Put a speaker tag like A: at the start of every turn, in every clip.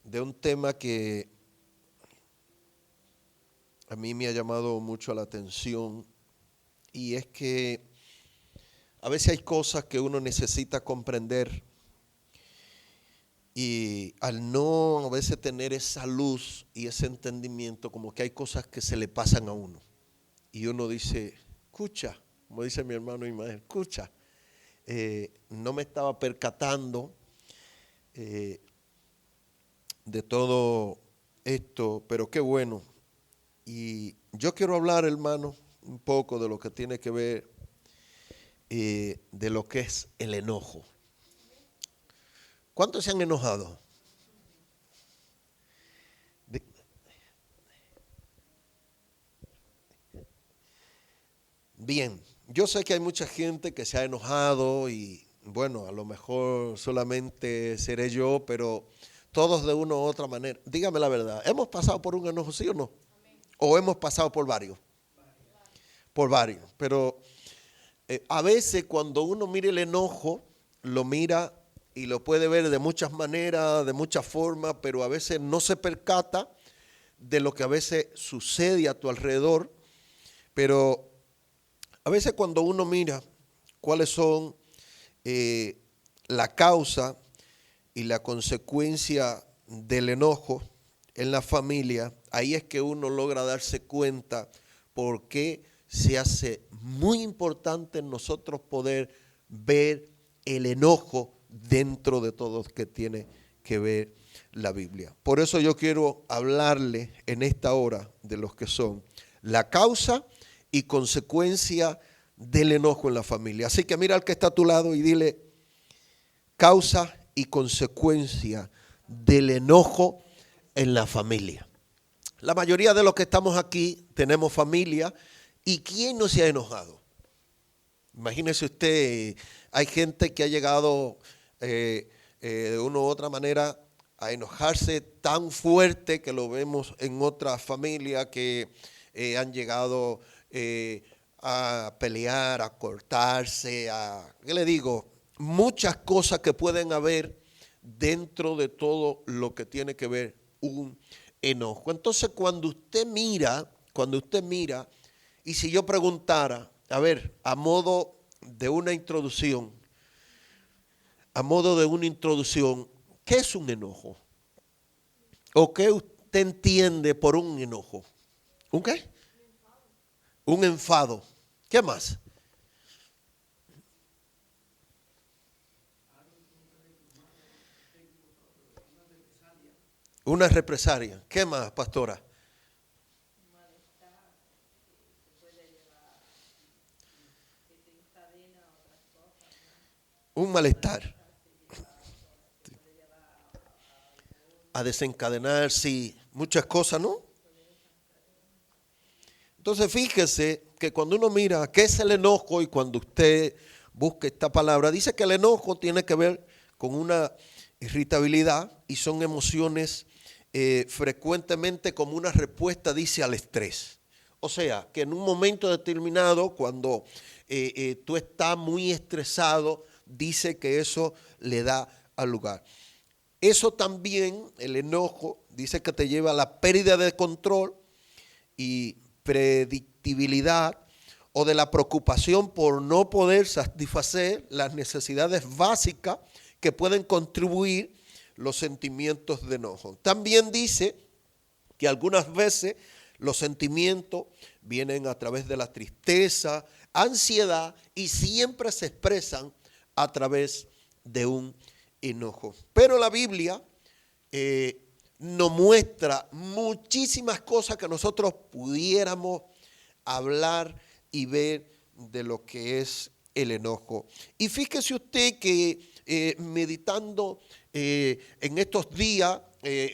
A: de un tema que a mí me ha llamado mucho la atención, y es que a veces hay cosas que uno necesita comprender, y al no a veces tener esa luz y ese entendimiento, como que hay cosas que se le pasan a uno y uno dice: escucha, como dice mi hermano Ismael, escucha, no me estaba percatando de todo esto, pero qué bueno. Y yo quiero hablar, hermano, un poco de lo que tiene que ver de lo que es el enojo. ¿Cuántos se han enojado? De- Bien, yo sé que hay mucha gente que se ha enojado y bueno, a lo mejor solamente seré yo, pero todos de una u otra manera. Dígame la verdad, ¿hemos pasado por un enojo, sí o no? ¿O hemos pasado por varios? Por varios, pero a veces cuando uno mira el enojo, lo mira y lo puede ver de muchas maneras, de muchas formas, pero a veces no se percata de lo que a veces sucede a tu alrededor. Pero a veces cuando uno mira cuáles son eh, la causa y la consecuencia del enojo en la familia, ahí es que uno logra darse cuenta por qué se hace muy importante en nosotros poder ver el enojo dentro de todo lo que tiene que ver la Biblia. Por eso yo quiero hablarle en esta hora de los que son la causa y consecuencia del enojo en la familia. Así que mira al que está a tu lado y dile: causa y consecuencia del enojo en la familia. La mayoría de los que estamos aquí tenemos familia, y ¿quién no se ha enojado? Imagínese usted, hay gente que ha llegado de una u otra manera a enojarse tan fuerte que lo vemos en otras familias que han llegado a pelear, a cortarse, ¿qué le digo? Muchas cosas que pueden haber dentro de todo lo que tiene que ver un enojo. Entonces, cuando usted mira, y si yo preguntara, a ver, a modo de una introducción, ¿qué es un enojo? ¿O qué usted entiende por un enojo? ¿Un qué? Un enfado. ¿Qué más? Una represalia. ¿Qué más, pastora? Un malestar. A desencadenar, sí, muchas cosas, ¿no? Entonces fíjese que cuando uno mira qué es el enojo, y cuando usted busca esta palabra, dice que el enojo tiene que ver con una irritabilidad, y son emociones frecuentemente como una respuesta, dice, al estrés. O sea, que en un momento determinado, cuando tú estás muy estresado, dice que eso le da al lugar. Eso también, el enojo, dice que te lleva a la pérdida de control y predictibilidad, o de la preocupación por no poder satisfacer las necesidades básicas que pueden contribuir los sentimientos de enojo. También dice que algunas veces los sentimientos vienen a través de la tristeza, ansiedad, y siempre se expresan a través de un enojo. Pero la Biblia nos muestra muchísimas cosas que nosotros pudiéramos hablar y ver de lo que es el enojo. Y fíjese usted que meditando en estos días,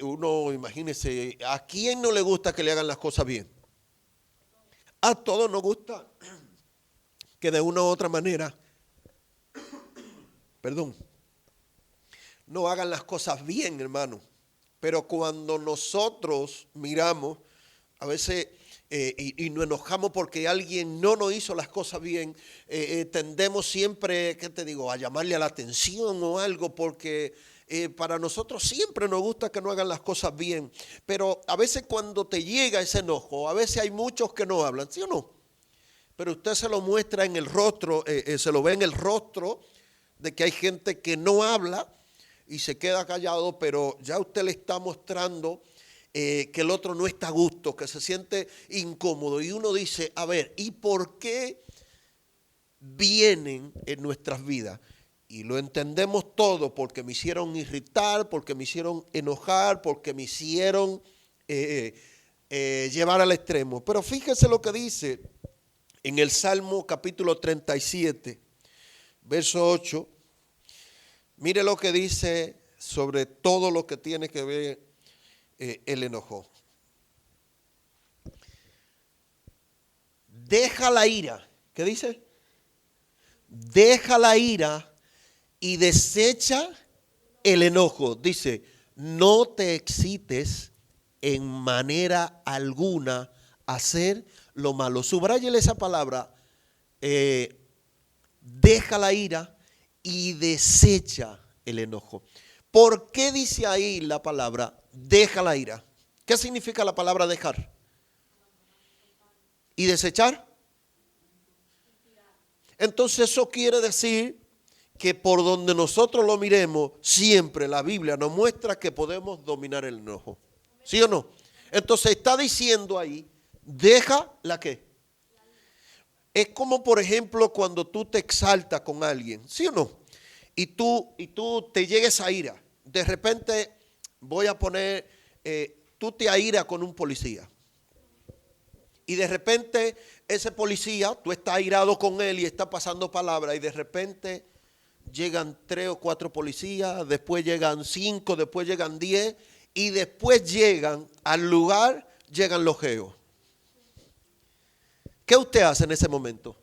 A: uno, imagínese, ¿a quién no le gusta que le hagan las cosas bien? A todos nos gusta que de una u otra manera, perdón, no hagan las cosas bien, hermano. Pero cuando nosotros miramos, a veces, y nos enojamos porque alguien no nos hizo las cosas bien, tendemos siempre, ¿qué te digo?, a llamarle a la atención o algo, porque para nosotros siempre nos gusta que no hagan las cosas bien, pero a veces cuando te llega ese enojo, a veces hay muchos que no hablan, ¿sí o no? Pero usted se lo muestra en el rostro, se lo ve en el rostro de que hay gente que no habla y se queda callado, pero ya usted le está mostrando que el otro no está a gusto, que se siente incómodo. Y uno dice, a ver, ¿y por qué vienen en nuestras vidas? Y lo entendemos todo porque me hicieron irritar, porque me hicieron enojar, porque me hicieron llevar al extremo. Pero fíjese lo que dice en el Salmo capítulo 37, verso 8. Mire lo que dice sobre todo lo que tiene que ver el enojo. Deja la ira. ¿Qué dice? Deja la ira y desecha el enojo. Dice, no te excites en manera alguna a hacer lo malo. Subráyele esa palabra. Deja la ira y desecha el enojo. ¿Por qué dice ahí la palabra deja la ira? ¿Qué significa la palabra dejar? ¿Y desechar? Entonces eso quiere decir que por donde nosotros lo miremos, siempre la Biblia nos muestra que podemos dominar el enojo. ¿Sí o no? Entonces está diciendo ahí, deja la qué. Es como por ejemplo cuando tú te exaltas con alguien, ¿sí o no? Y tú te llegues a ira. De repente voy a poner, tú te airas con un policía. Y de repente ese policía, tú estás airado con él y está pasando palabra y de repente llegan 3 o 4 policías, después llegan 5, después llegan 10 y después llegan al lugar, llegan los geos. ¿Qué usted hace en ese momento?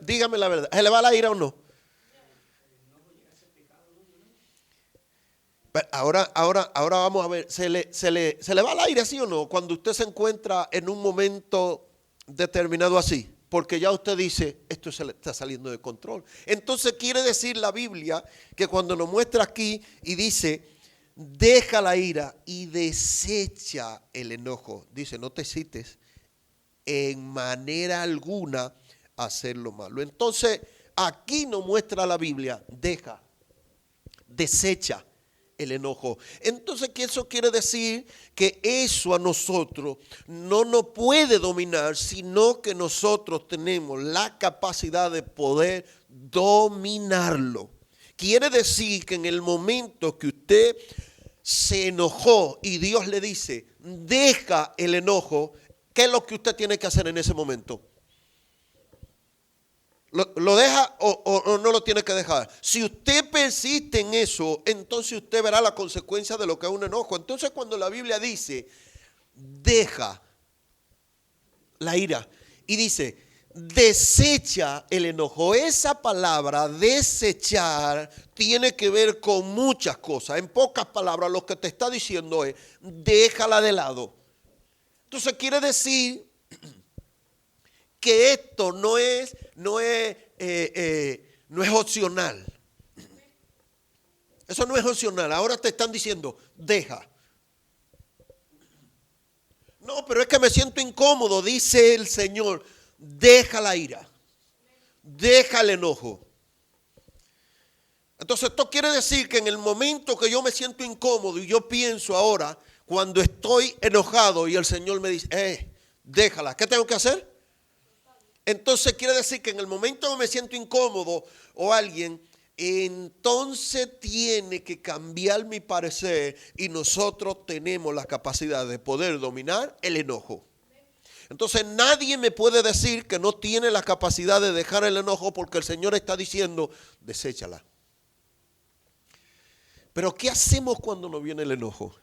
A: Dígame la verdad, ¿se le va la ira o no? Ahora vamos a ver, ¿se le va la ira sí o no? Cuando usted se encuentra en un momento determinado así. Porque ya usted dice, esto se le está saliendo de control. Entonces quiere decir la Biblia que cuando nos muestra aquí y dice, deja la ira y desecha el enojo. Dice, no te excites en manera alguna a hacer lo malo. Entonces aquí nos muestra la Biblia, deja, desecha el enojo. Entonces, ¿qué eso quiere decir? Que eso a nosotros no nos puede dominar, sino que nosotros tenemos la capacidad de poder dominarlo. Quiere decir que en el momento que usted se enojó y Dios le dice, deja el enojo, ¿qué es lo que usted tiene que hacer en ese momento? ¿Lo deja o no lo tiene que dejar? Si usted persiste en eso, entonces usted verá la consecuencia de lo que es un enojo. Entonces cuando la Biblia dice, deja la ira y dice, desecha el enojo. Esa palabra desechar tiene que ver con muchas cosas. En pocas palabras lo que te está diciendo es, déjala de lado. Entonces quiere decir que esto no es opcional. Eso no es opcional. Ahora te están diciendo, deja. No, pero es que me siento incómodo, dice el Señor. Deja la ira. Deja el enojo. Entonces esto quiere decir que en el momento que yo me siento incómodo y yo pienso ahora, cuando estoy enojado y el Señor me dice, déjala, ¿qué tengo que hacer? Entonces quiere decir que en el momento que me siento incómodo o alguien, entonces tiene que cambiar mi parecer y nosotros tenemos la capacidad de poder dominar el enojo. Entonces nadie me puede decir que no tiene la capacidad de dejar el enojo porque el Señor está diciendo, deséchala. Pero ¿qué hacemos cuando nos viene el enojo?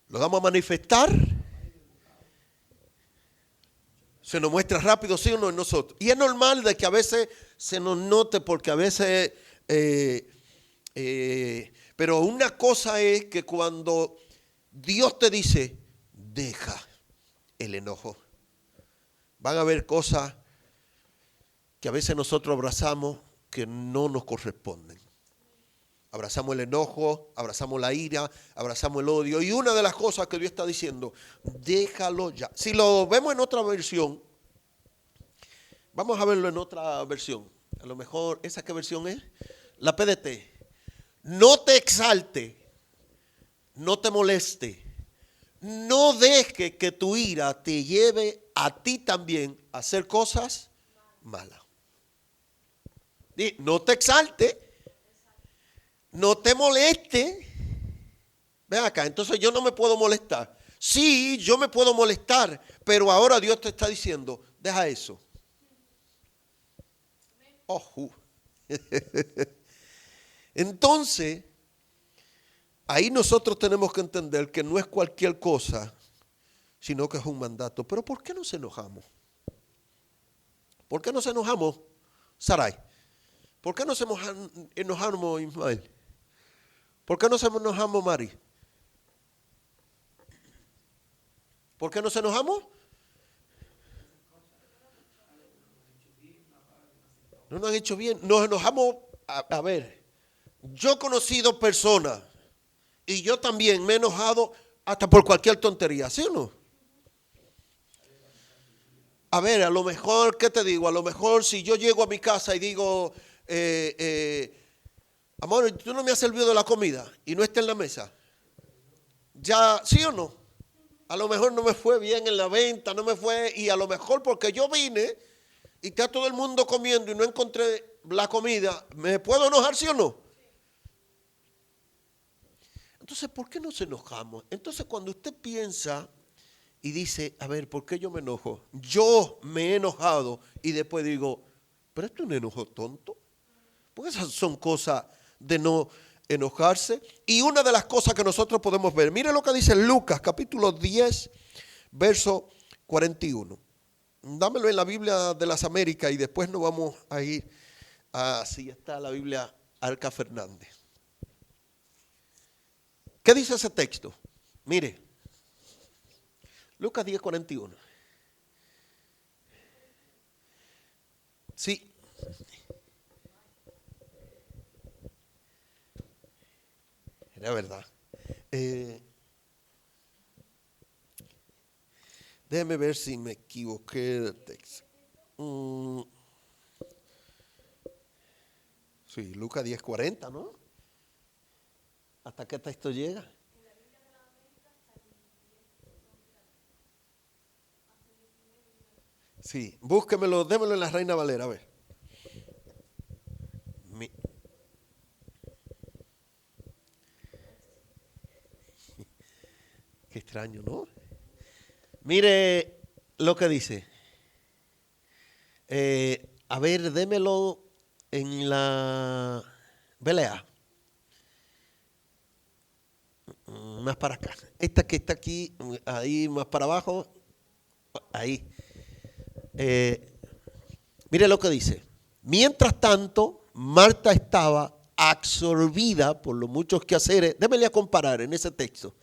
A: ¿Lo vamos a manifestar? Se nos muestra rápido, sí o no en nosotros. Y es normal de que a veces se nos note porque a veces... pero una cosa es que cuando Dios te dice, deja el enojo, van a haber cosas que a veces nosotros abrazamos que no nos corresponden. Abrazamos el enojo, abrazamos la ira, abrazamos el odio. Y una de las cosas que Dios está diciendo, déjalo ya. Si lo vemos en otra versión, vamos a verlo en otra versión. A lo mejor, ¿esa qué versión es? La PDT. No te exalte, no te moleste, no deje que tu ira te lleve a ti también a hacer cosas malas. No te exalte. No te moleste. Ven acá, entonces yo no me puedo molestar. Sí, yo me puedo molestar, pero ahora Dios te está diciendo, deja eso. Oh. Entonces, ahí nosotros tenemos que entender que no es cualquier cosa, sino que es un mandato. Pero ¿por qué nos enojamos? ¿Por qué nos enojamos, Sarai? ¿Por qué nos enojamos, Ismael? ¿Por qué nos enojamos, Mari? ¿Por qué nos enojamos? No nos han hecho bien. Nos enojamos, a ver, yo he conocido personas y yo también me he enojado hasta por cualquier tontería, ¿sí o no? A ver, a lo mejor, ¿qué te digo? A lo mejor si yo llego a mi casa y digo, amor, tú no me has servido de la comida y no está en la mesa. Ya, ¿sí o no? A lo mejor no me fue bien en la venta, no me fue, y a lo mejor porque yo vine y está todo el mundo comiendo y no encontré la comida, ¿me puedo enojar, sí o no? Entonces, ¿por qué nos enojamos? Entonces, cuando usted piensa y dice, a ver, ¿por qué yo me enojo? Yo me he enojado y después digo, pero esto es un enojo tonto. Porque esas son cosas de no enojarse. Y una de las cosas que nosotros podemos ver, mire lo que dice Lucas, capítulo 10, verso 41. Dámelo en la Biblia de las Américas y después nos vamos a ir a, si está la Biblia Arca Fernández. ¿Qué dice ese texto? Mire, Lucas 10, 41. Sí. Era verdad. Déjeme ver si me equivoqué del texto. Sí, Lucas 10:40, ¿no? ¿Hasta qué texto llega? Sí, búsquemelo, démelo en la Reina Valera, a ver. Qué extraño, ¿no? Mire lo que dice. A ver, démelo en la Belea. Más para acá. Esta que está aquí, ahí más para abajo. Ahí. Mire lo que dice. Mientras tanto, Marta estaba absorbida por los muchos quehaceres. Démele a comparar en ese texto.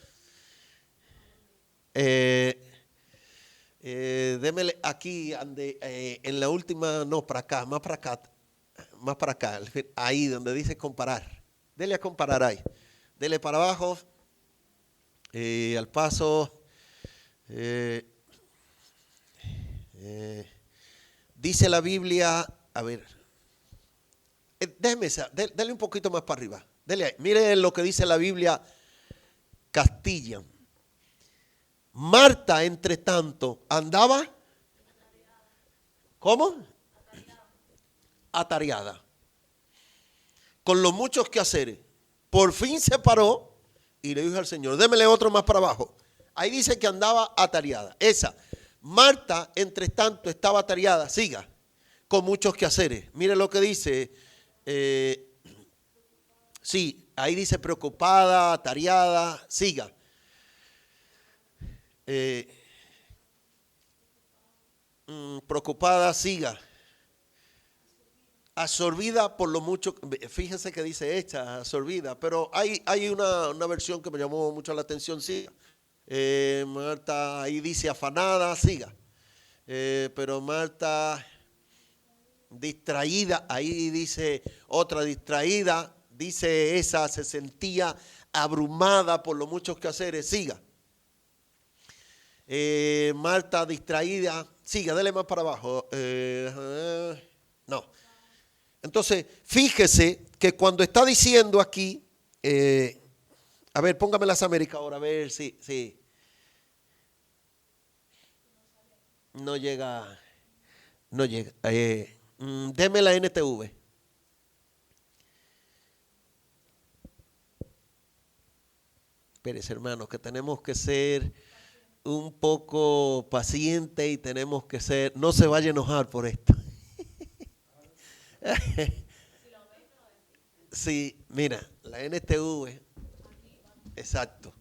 A: Démele aquí, en la última, no, para acá, más para acá, ahí donde dice comparar. Dele a comparar ahí. Dele para abajo, al paso. Dice la Biblia, a ver, dele un poquito más para arriba. Dele ahí. Mire lo que dice la Biblia Castilla. Marta, entre tanto, andaba, ¿cómo? Atareada. Con los muchos quehaceres. Por fin se paró y le dijo al Señor, démele otro más para abajo. Ahí dice que andaba atareada. Esa. Marta, entre tanto, estaba atareada. Siga. Con muchos quehaceres. Mire lo que dice. Sí, ahí dice preocupada, atareada. Siga. Preocupada, siga. Absorbida por lo mucho, fíjese que dice hecha, absorbida, pero hay una versión que me llamó mucho la atención, siga. Marta, ahí dice afanada, siga. Pero Marta, distraída, ahí dice otra distraída, dice esa se sentía abrumada por los muchos quehaceres. Siga. Marta distraída, siga, dele más para abajo. No. Entonces, fíjese que cuando está diciendo aquí, a ver, póngame las Américas ahora, a ver si no llega, no llega. Deme la NTV. Espérese, hermanos, que tenemos que ser un poco pacientes y tenemos que ser, no se vaya a enojar por esto. Sí, mira, la NTV, exacto.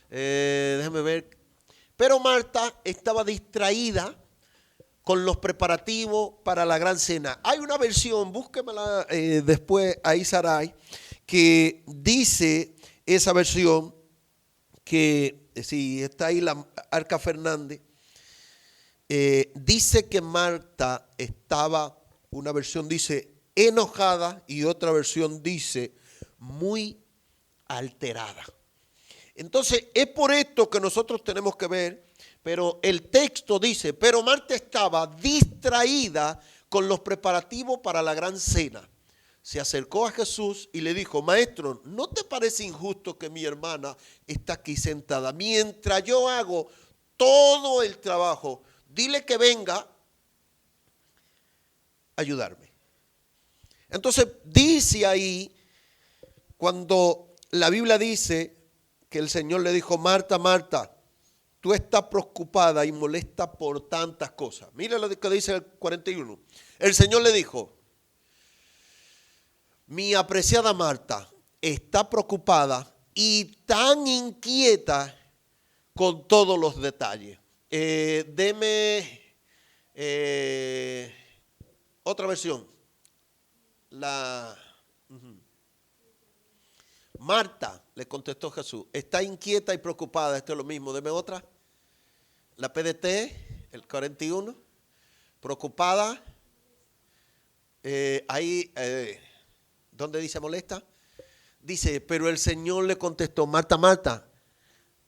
A: Déjame ver. Pero Marta estaba distraída con los preparativos para la gran cena. Hay una versión, búsquemela después ahí, Saray, que dice esa versión que, si está ahí la Arca Fernández, dice que Marta estaba, una versión dice enojada y otra versión dice muy alterada. Entonces es por esto que nosotros tenemos que ver, pero el texto dice, pero Marta estaba distraída con los preparativos para la gran cena. Se acercó a Jesús y le dijo, maestro, ¿no te parece injusto que mi hermana está aquí sentada mientras yo hago todo el trabajo? Dile que venga a ayudarme. Entonces dice ahí, cuando la Biblia dice que el Señor le dijo, Marta, Marta, tú estás preocupada y molesta por tantas cosas. Mira lo que dice el 41. El Señor le dijo, mi apreciada Marta está preocupada y tan inquieta con todos los detalles. Deme otra versión. Marta, le contestó Jesús, está inquieta y preocupada. Esto es lo mismo. Deme otra. La PDT, el 41. Preocupada. Ahí, ¿dónde dice molesta? Dice, pero el Señor le contestó, Marta, Marta,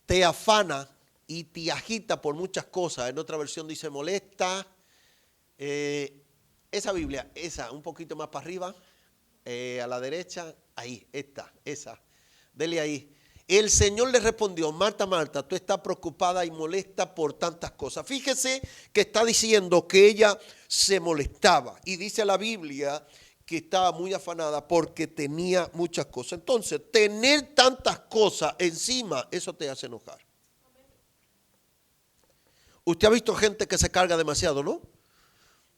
A: te afana y te agita por muchas cosas. En otra versión dice molesta. Esa Biblia, esa, un poquito más para arriba, a la derecha, ahí, esa. Dele ahí. El Señor le respondió, Marta, Marta, tú estás preocupada y molesta por tantas cosas. Fíjese que está diciendo que ella se molestaba. Y dice la Biblia que estaba muy afanada porque tenía muchas cosas. Entonces, tener tantas cosas encima, eso te hace enojar. Usted ha visto gente que se carga demasiado, ¿no?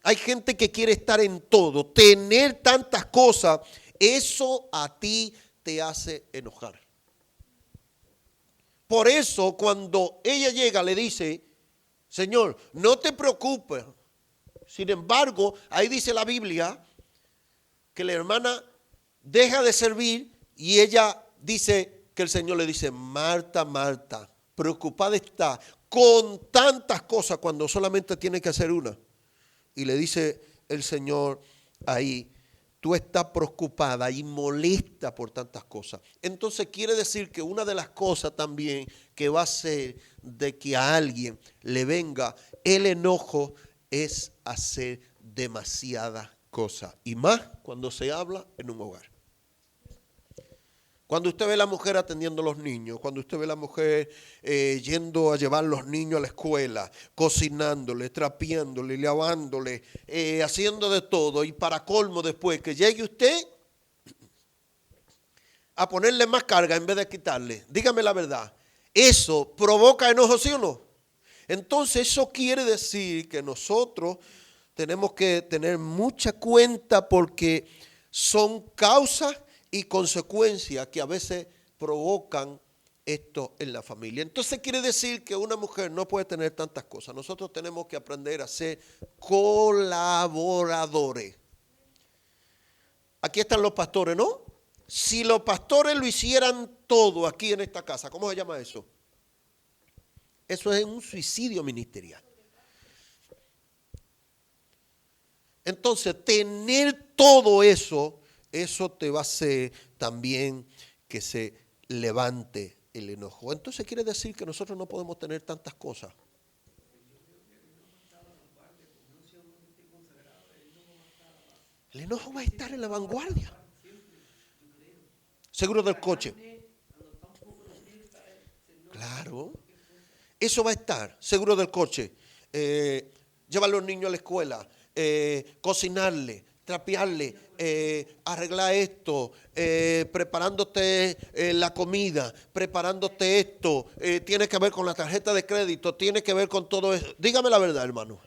A: Hay gente que quiere estar en todo. Tener tantas cosas, eso a ti te hace enojar. Por eso cuando ella llega le dice, Señor, no te preocupes. Sin embargo, ahí dice la Biblia que la hermana deja de servir y ella dice que el Señor le dice, Marta, Marta, preocupada está con tantas cosas cuando solamente tiene que hacer una. Y le dice el Señor ahí, tú estás preocupada y molesta por tantas cosas. Entonces quiere decir que una de las cosas también que va a hacer de que a alguien le venga el enojo es hacer demasiadas cosas. Y más cuando se habla en un hogar. Cuando usted ve a la mujer atendiendo a los niños, cuando usted ve a la mujer yendo a llevar a los niños a la escuela, cocinándole, trapeándole, lavándole, haciendo de todo, y para colmo después que llegue usted a ponerle más carga en vez de quitarle, dígame la verdad, ¿eso provoca enojo, sí o no? Entonces eso quiere decir que nosotros tenemos que tener mucha cuenta porque son causas y consecuencias que a veces provocan esto en la familia. Entonces quiere decir que una mujer no puede tener tantas cosas. Nosotros tenemos que aprender a ser colaboradores. Aquí están los pastores, ¿no? Si los pastores lo hicieran todo aquí en esta casa, ¿cómo se llama eso? Eso es un suicidio ministerial. Entonces, tener todo eso te va a hacer también que se levante el enojo. Entonces quiere decir que nosotros no podemos tener tantas cosas. El enojo va a estar en la vanguardia. Seguro del coche. Claro. Eso va a estar, seguro del coche. Llevar a los niños a la escuela, cocinarle, trapearle, arreglar esto, preparándote la comida, preparándote esto, tiene que ver con la tarjeta de crédito, tiene que ver con todo eso. Dígame la verdad, hermano.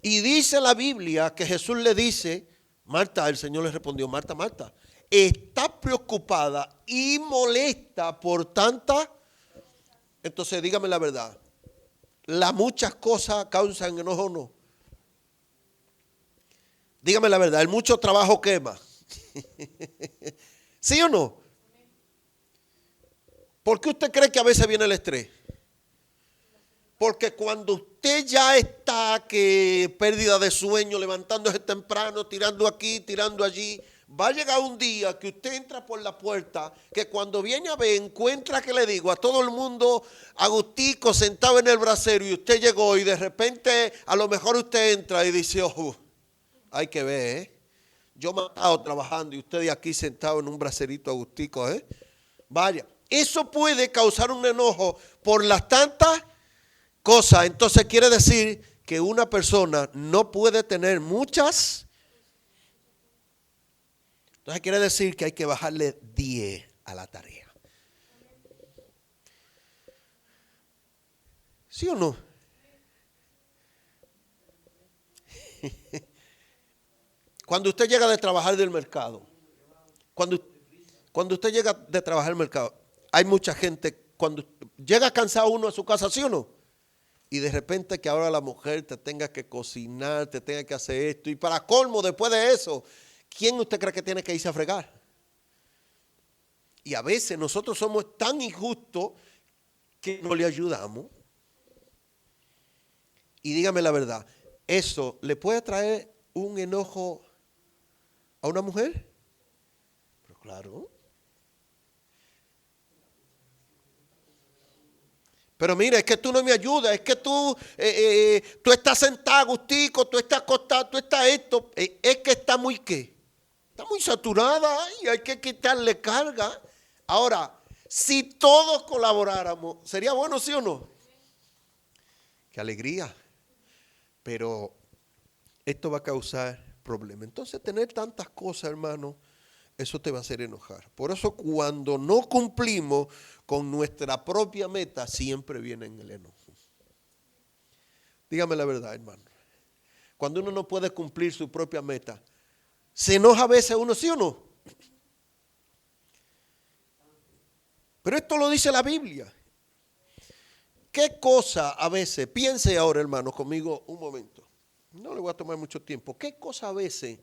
A: Y dice la Biblia que Jesús le dice, Marta, el Señor le respondió, Marta, Marta, estás preocupada y molesta por tanta. Entonces dígame la verdad, las muchas cosas causan enojo o no. Dígame la verdad, el mucho trabajo quema. ¿Sí o no? ¿Por qué usted cree que a veces viene el estrés? Porque cuando usted ya está, que pérdida de sueño, levantándose temprano, tirando aquí, tirando allí, va a llegar un día que usted entra por la puerta, que cuando viene a ver, encuentra, que le digo, a todo el mundo agustico sentado en el brasero, y usted llegó y de repente a lo mejor usted entra y dice, oh, hay que ver, yo me he estado trabajando y usted aquí sentado en un braserito agustico, vaya, eso puede causar un enojo por las tantas cosas. Entonces quiere decir que una persona no puede tener muchas. Entonces quiere decir que hay que bajarle 10 a la tarea. ¿Sí o no? Cuando usted llega de trabajar del mercado, cuando usted llega de trabajar del mercado, hay mucha gente, cuando llega cansado uno a su casa, ¿sí o no? Y de repente que ahora la mujer te tenga que cocinar, te tenga que hacer esto. Y para colmo, después de eso, ¿quién usted cree que tiene que irse a fregar? Y a veces nosotros somos tan injustos que no le ayudamos. Y dígame la verdad, ¿eso le puede traer un enojo a una mujer? Pero claro. Pero mira, es que tú no me ayudas, es que tú estás sentado, agustico, tú estás acostado, tú estás esto. Es que está muy ¿qué? Está muy saturada y hay que quitarle carga. Ahora, si todos colaboráramos, ¿sería bueno, sí o no? Qué alegría. Pero esto va a causar problemas. Entonces, tener tantas cosas, hermano, eso te va a hacer enojar. Por eso cuando no cumplimos con nuestra propia meta, siempre viene el enojo. Dígame la verdad, hermano. Cuando uno no puede cumplir su propia meta, ¿se enoja a veces uno, sí o no? Pero esto lo dice la Biblia. ¿Qué cosa a veces, piense ahora, hermano, conmigo un momento, no le voy a tomar mucho tiempo, qué cosa a veces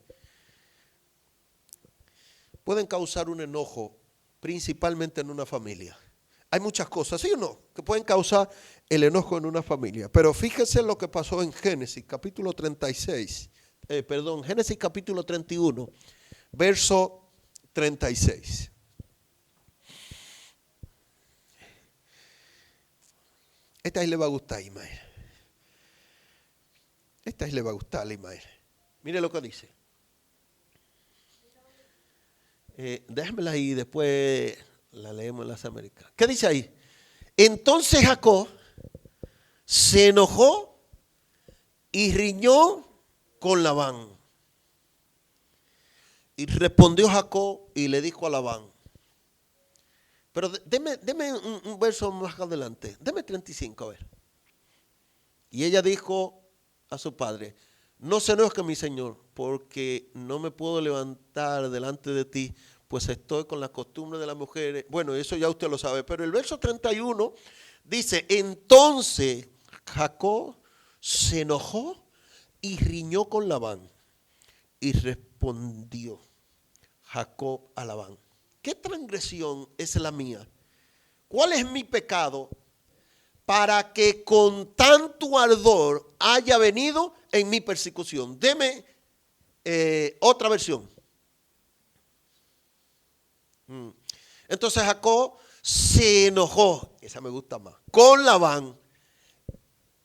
A: pueden causar un enojo, principalmente en una familia? Hay muchas cosas, ¿sí o no?, que pueden causar el enojo en una familia. Pero fíjense lo que pasó en Génesis capítulo 36, Génesis capítulo 31, verso 36. Esta ahí le va a gustar a Ismael. Esta ahí le va a gustar a Ismael. Mire lo que dice. Déjamela ahí, después la leemos en las Américas. ¿Qué dice ahí? Entonces Jacob se enojó y riñó con Labán. Y respondió Jacob y le dijo a Labán. Pero deme un verso más adelante. Deme 35, a ver. Y ella dijo a su padre, no se enoje mi señor, porque no me puedo levantar delante de ti, pues estoy con la costumbre de las mujeres. Bueno, eso ya usted lo sabe, pero el verso 31 dice, entonces Jacob se enojó y riñó con Labán. Y respondió Jacob a Labán, ¿qué transgresión es la mía? ¿Cuál es mi pecado para que con tanto ardor haya venido en mi persecución. Deme otra versión. Entonces Jacob se enojó, esa me gusta más, con Labán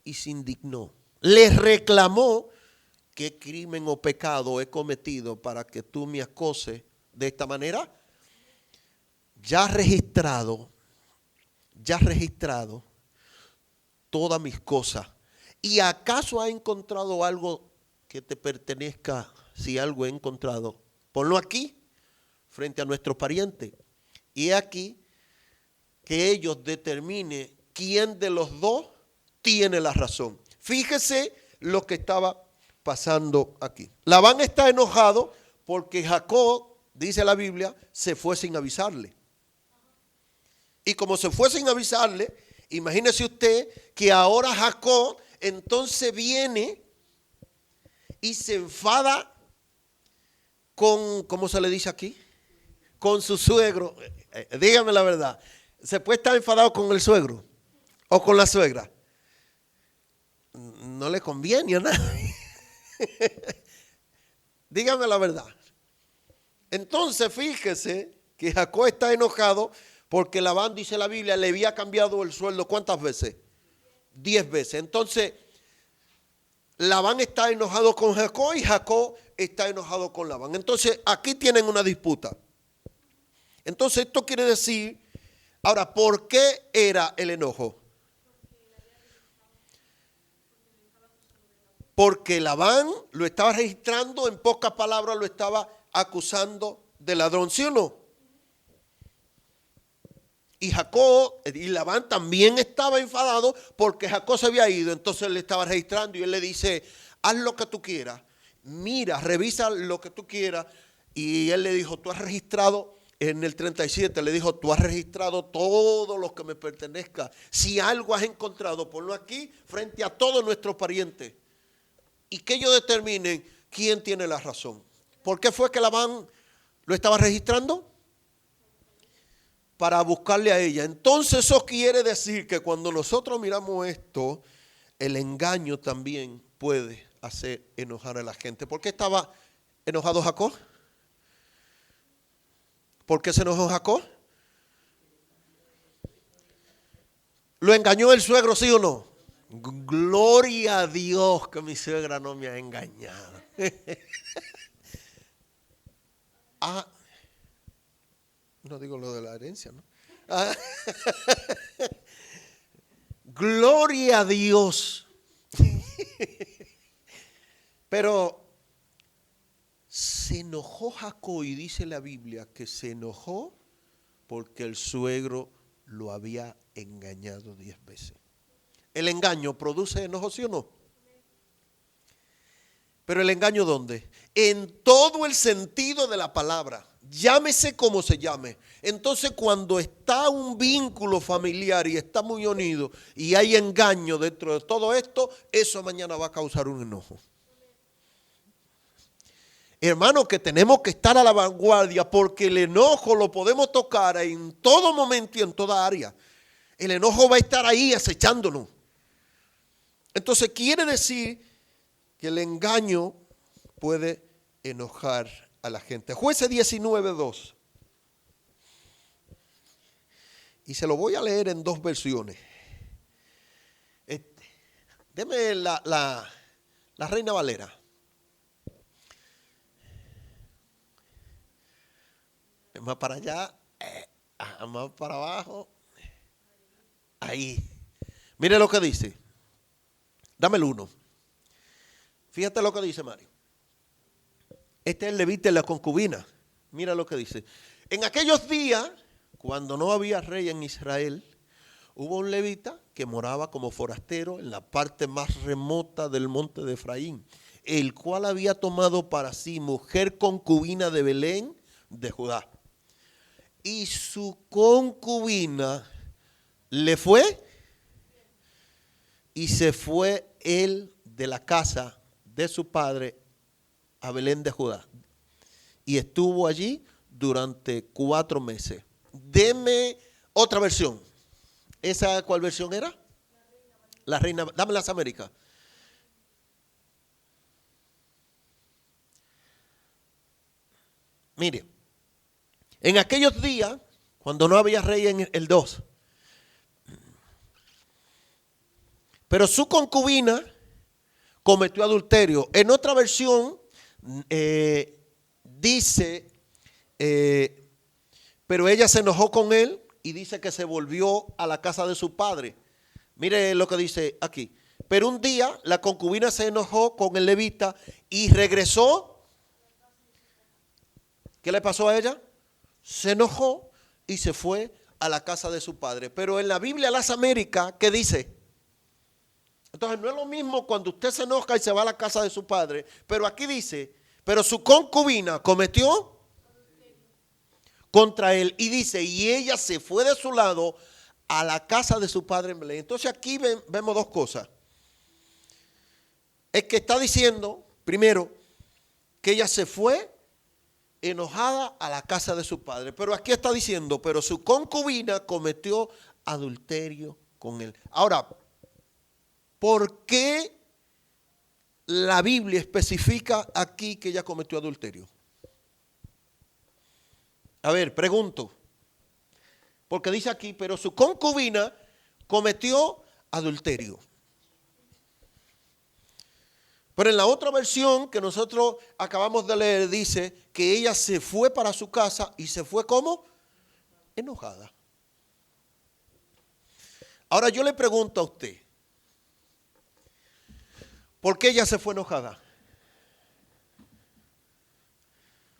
A: y se indignó. Le reclamó: ¿qué crimen o pecado he cometido para que tú me acoses de esta manera? Ya registrado todas mis cosas. ¿Y acaso ha encontrado algo que te pertenezca? Si algo he encontrado, ponlo aquí, frente a nuestros parientes. Y aquí que ellos determinen quién de los dos tiene la razón. Fíjese lo que estaba pasando aquí. Labán está enojado porque Jacob, dice la Biblia, se fue sin avisarle. Y como se fue sin avisarle, imagínese usted que ahora Jacob entonces viene y se enfada con, ¿cómo se le dice aquí? Con su suegro. Dígame la verdad. ¿Se puede estar enfadado con el suegro o con la suegra? No le conviene a nadie. Dígame la verdad. Entonces fíjese que Jacob está enojado porque Labán, dice la Biblia, le había cambiado el sueldo. ¿Cuántas veces? 10 veces. Entonces Labán está enojado con Jacob y Jacob está enojado con Labán. Entonces aquí tienen una disputa. Entonces esto quiere decir, ahora, ¿por qué era el enojo? Porque Labán lo estaba registrando, en pocas palabras lo estaba acusando de ladrón, ¿sí o no? Y Jacob y Labán también estaba enfadado porque Jacob se había ido, entonces él le estaba registrando y él le dice: haz lo que tú quieras, mira, revisa lo que tú quieras. Y él le dijo: tú has registrado, en el 37 le dijo: tú has registrado todo lo que me pertenezca. Si algo has encontrado, ponlo aquí frente a todos nuestros parientes y que ellos determinen quién tiene la razón. ¿Por qué fue que Labán lo estaba registrando? Para buscarle a ella. Entonces eso quiere decir que cuando nosotros miramos esto, el engaño también puede hacer enojar a la gente. ¿Por qué estaba enojado Jacob? ¿Por qué se enojó Jacob? ¿Lo engañó el suegro, sí o no? Gloria a Dios que mi suegra no me ha engañado. No digo lo de la herencia, ¿no? Gloria a Dios. Pero se enojó Jacob y dice la Biblia que se enojó porque el suegro lo había engañado 10 veces. ¿El engaño produce enojo, sí o no? Pero el engaño, ¿dónde? En todo el sentido de la palabra. Llámese como se llame. Entonces cuando está un vínculo familiar y está muy unido y hay engaño dentro de todo esto, eso mañana va a causar un enojo. Hermano, que tenemos que estar a la vanguardia porque el enojo lo podemos tocar en todo momento y en toda área. El enojo va a estar ahí acechándonos. Entonces quiere decir que el engaño puede enojar a la gente. Jueces 19:2. Y se lo voy a leer en 2 versiones. Deme la Reina Valera. Más para allá, más para abajo. Ahí. Mire lo que dice. Dame el 1. Fíjate lo que dice Mario. Este es el levita y la concubina. Mira lo que dice. En aquellos días, cuando no había rey en Israel, hubo un levita que moraba como forastero en la parte más remota del monte de Efraín, el cual había tomado para sí mujer concubina de Belén de Judá. Y su concubina le fue y se fue él de la casa de su padre a Belén de Judá. Y estuvo allí durante 4 meses. Deme otra versión. ¿Esa cuál versión era? La Reina, dame las Américas. Mire, en aquellos días, cuando no había rey en el 2, pero su concubina cometió adulterio. En otra versión dice, pero ella se enojó con él y dice que se volvió a la casa de su padre. Mire lo que dice aquí. Pero un día la concubina se enojó con el levita y regresó. ¿Qué le pasó a ella? Se enojó y se fue a la casa de su padre. Pero en la Biblia Las Américas, ¿qué dice? Entonces no es lo mismo cuando usted se enoja y se va a la casa de su padre. Pero aquí dice, pero su concubina cometió contra él. Y dice, y ella se fue de su lado a la casa de su padre en Belén. Entonces aquí vemos dos cosas. Es que está diciendo, primero, que ella se fue enojada a la casa de su padre. Pero aquí está diciendo, pero su concubina cometió adulterio con él. Ahora, ¿por qué la Biblia especifica aquí que ella cometió adulterio? A ver, pregunto. Porque dice aquí, pero su concubina cometió adulterio. Pero en la otra versión que nosotros acabamos de leer dice que ella se fue para su casa y se fue ¿cómo? Enojada. Ahora yo le pregunto a usted, ¿por qué ella se fue enojada?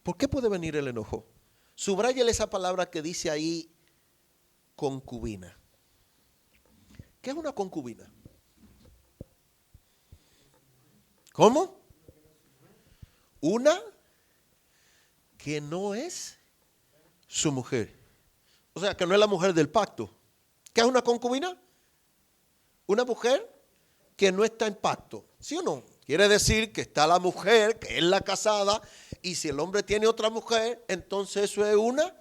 A: ¿Por qué puede venir el enojo? Subráyele esa palabra que dice ahí, concubina. ¿Qué es una concubina? ¿Cómo? Una que no es su mujer. O sea, que no es la mujer del pacto. ¿Qué es una concubina? Una mujer que no está en pacto. ¿Sí o no? Quiere decir que está la mujer, que es la casada, y si el hombre tiene otra mujer, entonces eso es una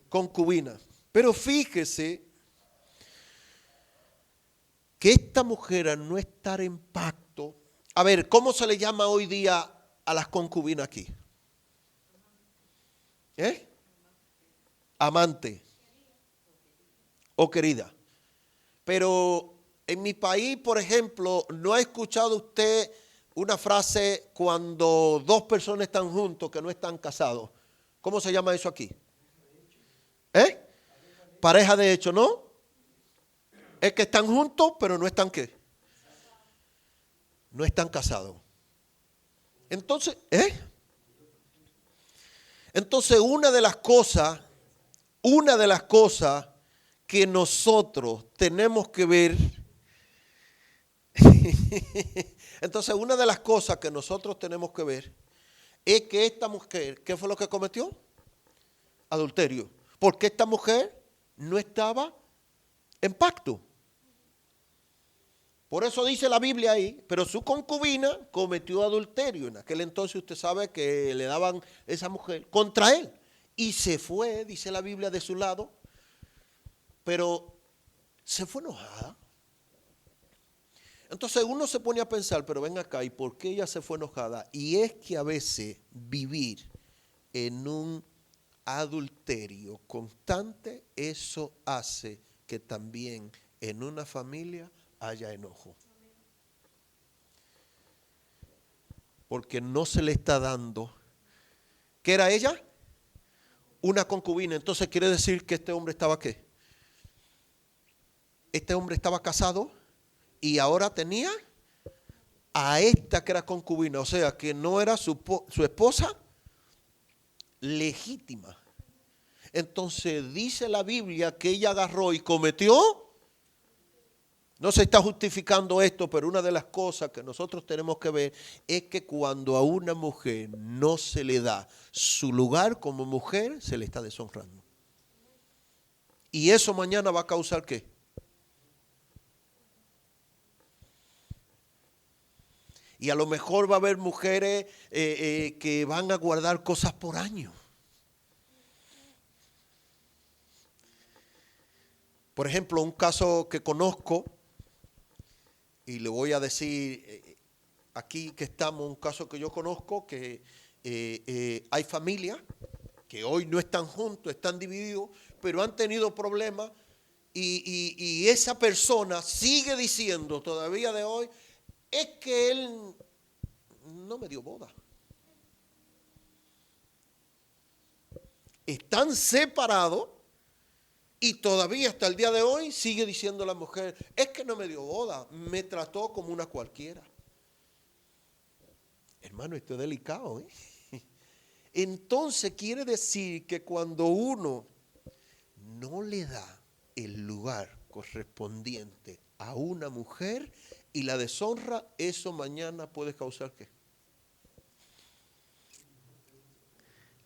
A: concubina. Pero fíjese que esta mujer al no estar en pacto, a ver, ¿cómo se le llama hoy día a las concubinas aquí? Amante o querida. Pero en mi país, por ejemplo, ¿no ha escuchado usted una frase cuando dos personas están juntos que no están casados? ¿Cómo se llama eso aquí? Pareja de hecho, ¿no? Es que están juntos, pero no están ¿qué? No están casados. Entonces, Entonces una de las cosas que nosotros tenemos que ver, entonces una de las cosas que nosotros tenemos que ver es que esta mujer, ¿qué fue lo que cometió? Adulterio. Porque esta mujer no estaba en pacto. Por eso dice la Biblia ahí, pero su concubina cometió adulterio. En aquel entonces usted sabe que le daban esa mujer contra él. Y se fue, dice la Biblia, de su lado, pero se fue enojada. Entonces uno se pone a pensar, pero ven acá, ¿y por qué ella se fue enojada? Y es que a veces vivir en un adulterio constante, eso hace que también en una familia haya enojo. Porque no se le está dando. ¿Qué era ella? Una concubina. Entonces quiere decir que este hombre estaba ¿qué? Este hombre estaba casado y ahora tenía a esta que era concubina. O sea, que no era su esposa legítima. Entonces dice la Biblia que ella agarró y cometió. No se está justificando esto, pero una de las cosas que nosotros tenemos que ver es que cuando a una mujer no se le da su lugar como mujer, se le está deshonrando. Y eso mañana va a causar ¿qué? Y a lo mejor va a haber mujeres que van a guardar cosas por años. Por ejemplo, un caso que conozco, y le voy a decir aquí que estamos, un caso que yo conozco, que hay familias que hoy no están juntos, están divididos, pero han tenido problemas y esa persona sigue diciendo todavía de hoy, es que él no me dio boda. Están separados y todavía hasta el día de hoy sigue diciendo la mujer, es que no me dio boda, me trató como una cualquiera. Hermano, esto es delicado, ¿eh? Entonces quiere decir que cuando uno no le da el lugar correspondiente a una mujer y la deshonra, eso mañana puede causar ¿qué?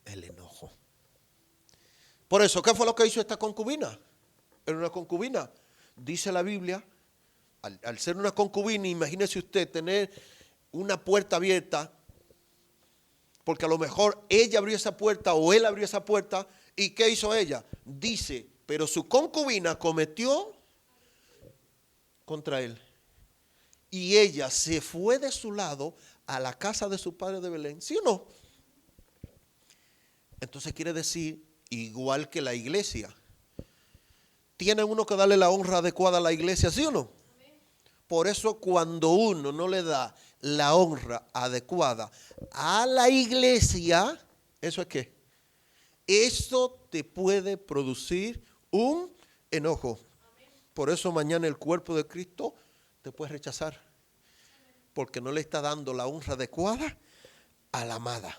A: El enojo. Por eso, ¿qué fue lo que hizo esta concubina? Era una concubina. Dice la Biblia, al ser una concubina, imagínese usted tener una puerta abierta, porque a lo mejor ella abrió esa puerta o él abrió esa puerta, ¿y qué hizo ella? Dice, pero su concubina cometió contra él. Y ella se fue de su lado a la casa de su padre de Belén, ¿sí o no? Entonces quiere decir, igual que la iglesia, tiene uno que darle la honra adecuada a la iglesia, ¿sí o no? Por eso cuando uno no le da la honra adecuada a la iglesia, ¿eso es qué? Eso te puede producir un enojo. Por eso mañana el cuerpo de Cristo te puede rechazar, porque no le está dando la honra adecuada a la amada.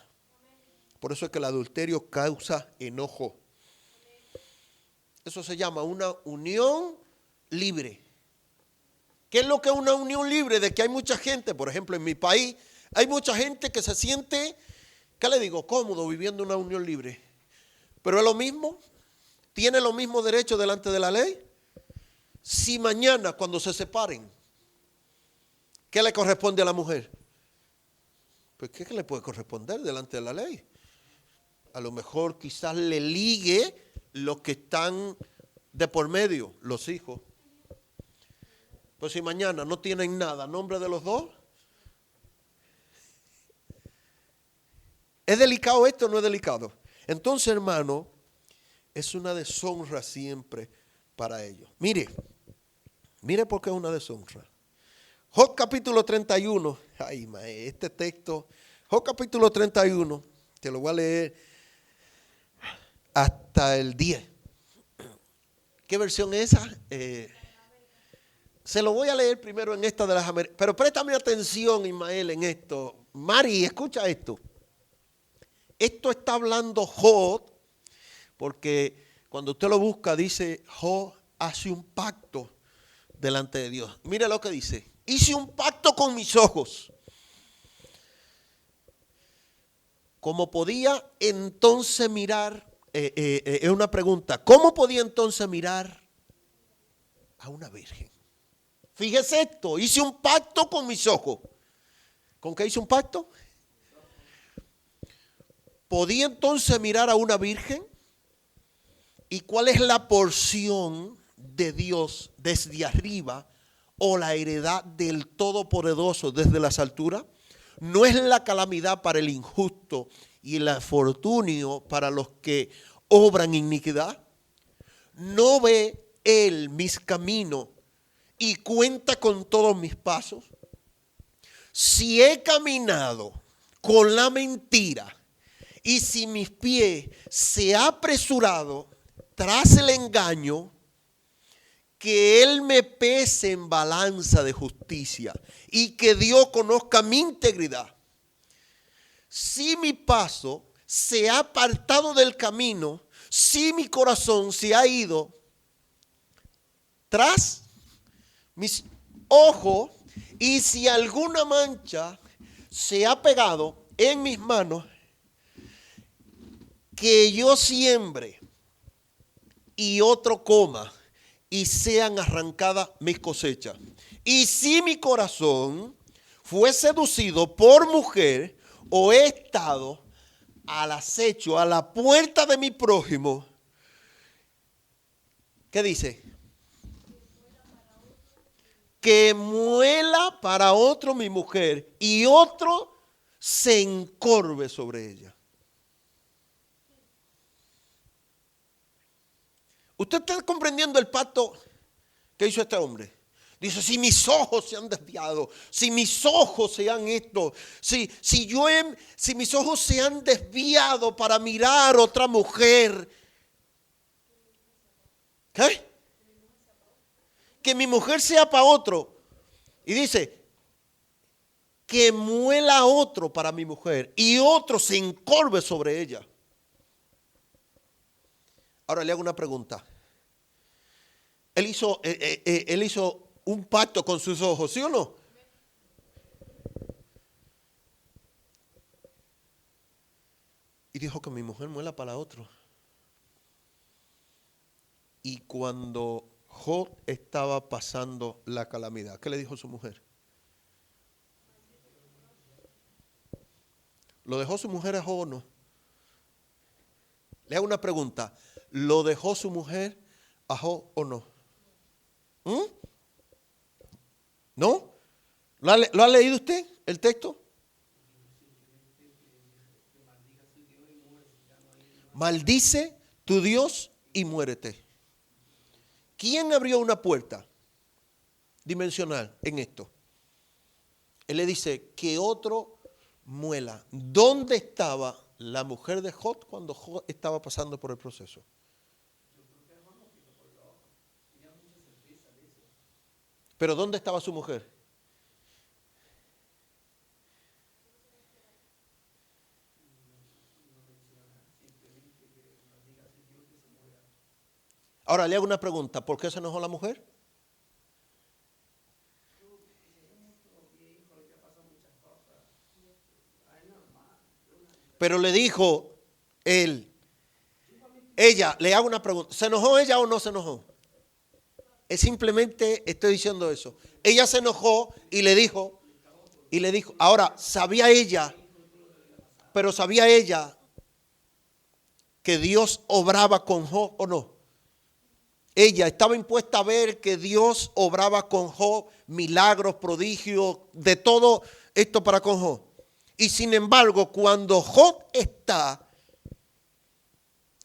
A: Por eso es que el adulterio causa enojo. Eso se llama una unión libre. ¿Qué es lo que es una unión libre? De que hay mucha gente, por ejemplo en mi país, hay mucha gente que se siente, ¿qué le digo? Cómodo viviendo una unión libre. Pero es lo mismo, tiene los mismos derechos delante de la ley. Si mañana cuando se separen, ¿qué le corresponde a la mujer? Pues ¿qué le puede corresponder delante de la ley? A lo mejor quizás le ligue los que están de por medio, los hijos. Pues si mañana no tienen nada a nombre de los dos, ¿es delicado esto o no es delicado? Entonces, hermano, es una deshonra siempre para ellos. Mire por qué es una deshonra. Job capítulo 31, ay, este texto, Job capítulo 31, te lo voy a leer hasta el 10. ¿Qué versión es esa? Se lo voy a leer primero en esta de las Américas. Pero préstame atención, Ismael, en esto. Mari, escucha esto. Esto está hablando Job, porque cuando usted lo busca, dice, Job hace un pacto delante de Dios. Mire lo que dice. Hice un pacto con mis ojos. ¿Cómo podía entonces mirar? Es una pregunta. ¿Cómo podía entonces mirar a una virgen? Fíjese esto. Hice un pacto con mis ojos. ¿Con qué hice un pacto? ¿Podía entonces mirar a una virgen? ¿Y cuál es la porción de Dios desde arriba o la heredad del Todopoderoso desde las alturas? ¿No es la calamidad para el injusto y el infortunio para los que obran iniquidad? ¿No ve Él mis caminos y cuenta con todos mis pasos? Si he caminado con la mentira y si mis pies se ha apresurado tras el engaño, que Él me pese en balanza de justicia y que Dios conozca mi integridad. Si mi paso se ha apartado del camino, si mi corazón se ha ido tras mis ojos y si alguna mancha se ha pegado en mis manos, que yo siembre y otro coma y sean arrancadas mis cosechas. Y si mi corazón fue seducido por mujer o he estado al acecho, a la puerta de mi prójimo, ¿qué dice? que muela para otro mi mujer y otro se encorve sobre ella. ¿Usted está comprendiendo el pacto que hizo este hombre? Dice, si mis ojos se han desviado, si mis ojos se han esto, si mis ojos se han desviado para mirar otra mujer, ¿qué? Que mi mujer sea para otro. Y dice, que muela otro para mi mujer y otro se encorve sobre ella. Ahora le hago una pregunta. Él hizo un pacto con sus ojos, ¿sí o no? Y dijo que mi mujer muela para otro. Y cuando Job estaba pasando la calamidad, ¿qué le dijo su mujer? ¿Lo dejó su mujer a Job o no? Le hago una pregunta. ¿Lo dejó su mujer a Job o no? ¿No? ¿Lo ha leído usted el texto? Maldice tu Dios y muérete. ¿Quién abrió una puerta dimensional en esto? Él le dice que otro muela. ¿Dónde estaba la mujer de Job cuando Job estaba pasando por el proceso? Pero ¿dónde estaba su mujer? Ahora le hago una pregunta. ¿Por qué se enojó la mujer? Pero le dijo ella, le hago una pregunta. ¿Se enojó ella o no se enojó? Es simplemente estoy diciendo eso. Ella se enojó y le dijo, ahora, sabía ella que Dios obraba con Job o no. Ella estaba impuesta a ver que Dios obraba con Job, milagros, prodigios, de todo esto para con Job. Y sin embargo, cuando Job está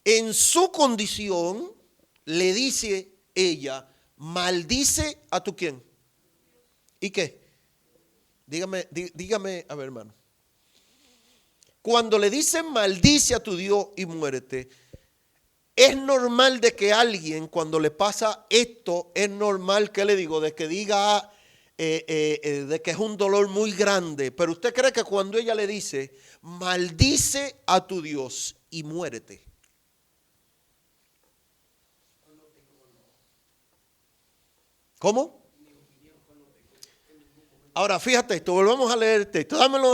A: en su condición, le dice ella, maldice a tu quién. ¿Y qué? Dígame, a ver, hermano. Cuando le dicen maldice a tu Dios y muérete, es normal de que alguien cuando le pasa esto, es normal que le digo, de que diga de que es un dolor muy grande. Pero usted cree que cuando ella le dice maldice a tu Dios y muérete, ¿cómo? Ahora fíjate esto, volvamos a leer el texto, dámelo.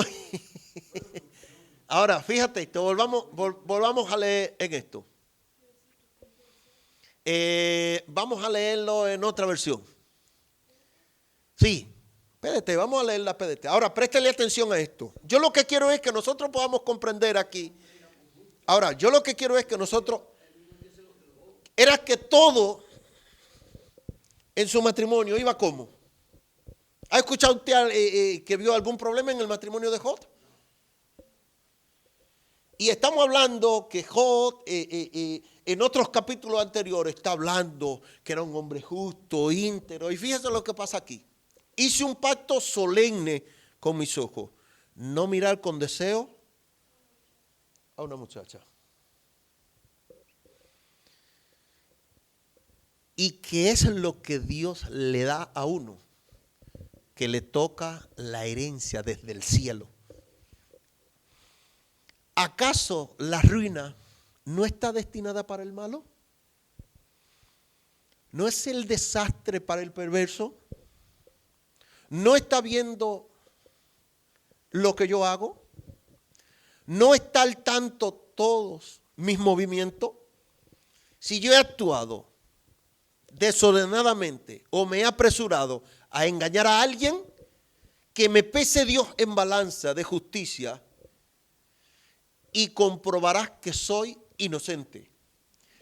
A: Ahora fíjate esto, volvamos a leer en esto. Vamos a leerlo en otra versión. Sí, PDT, vamos a leer la PDT. Ahora préstele atención a esto. Yo lo que quiero es que nosotros podamos comprender aquí. Ahora, yo lo que quiero es que nosotros, era que todo en su matrimonio iba como. ¿Ha escuchado usted que vio algún problema en el matrimonio de Job? Y estamos hablando que Job en otros capítulos anteriores está hablando que era un hombre justo, íntegro. Y fíjese lo que pasa aquí. Hice un pacto solemne con mis ojos. No mirar con deseo a una muchacha. ¿Y qué es lo que Dios le da a uno? Que le toca la herencia desde el cielo. ¿Acaso la ruina no está destinada para el malo? ¿No es el desastre para el perverso? ¿No está viendo lo que yo hago? ¿No está al tanto todos mis movimientos? Si yo he actuado desordenadamente o me he apresurado a engañar a alguien, que me pese Dios en balanza de justicia y comprobarás que soy inocente.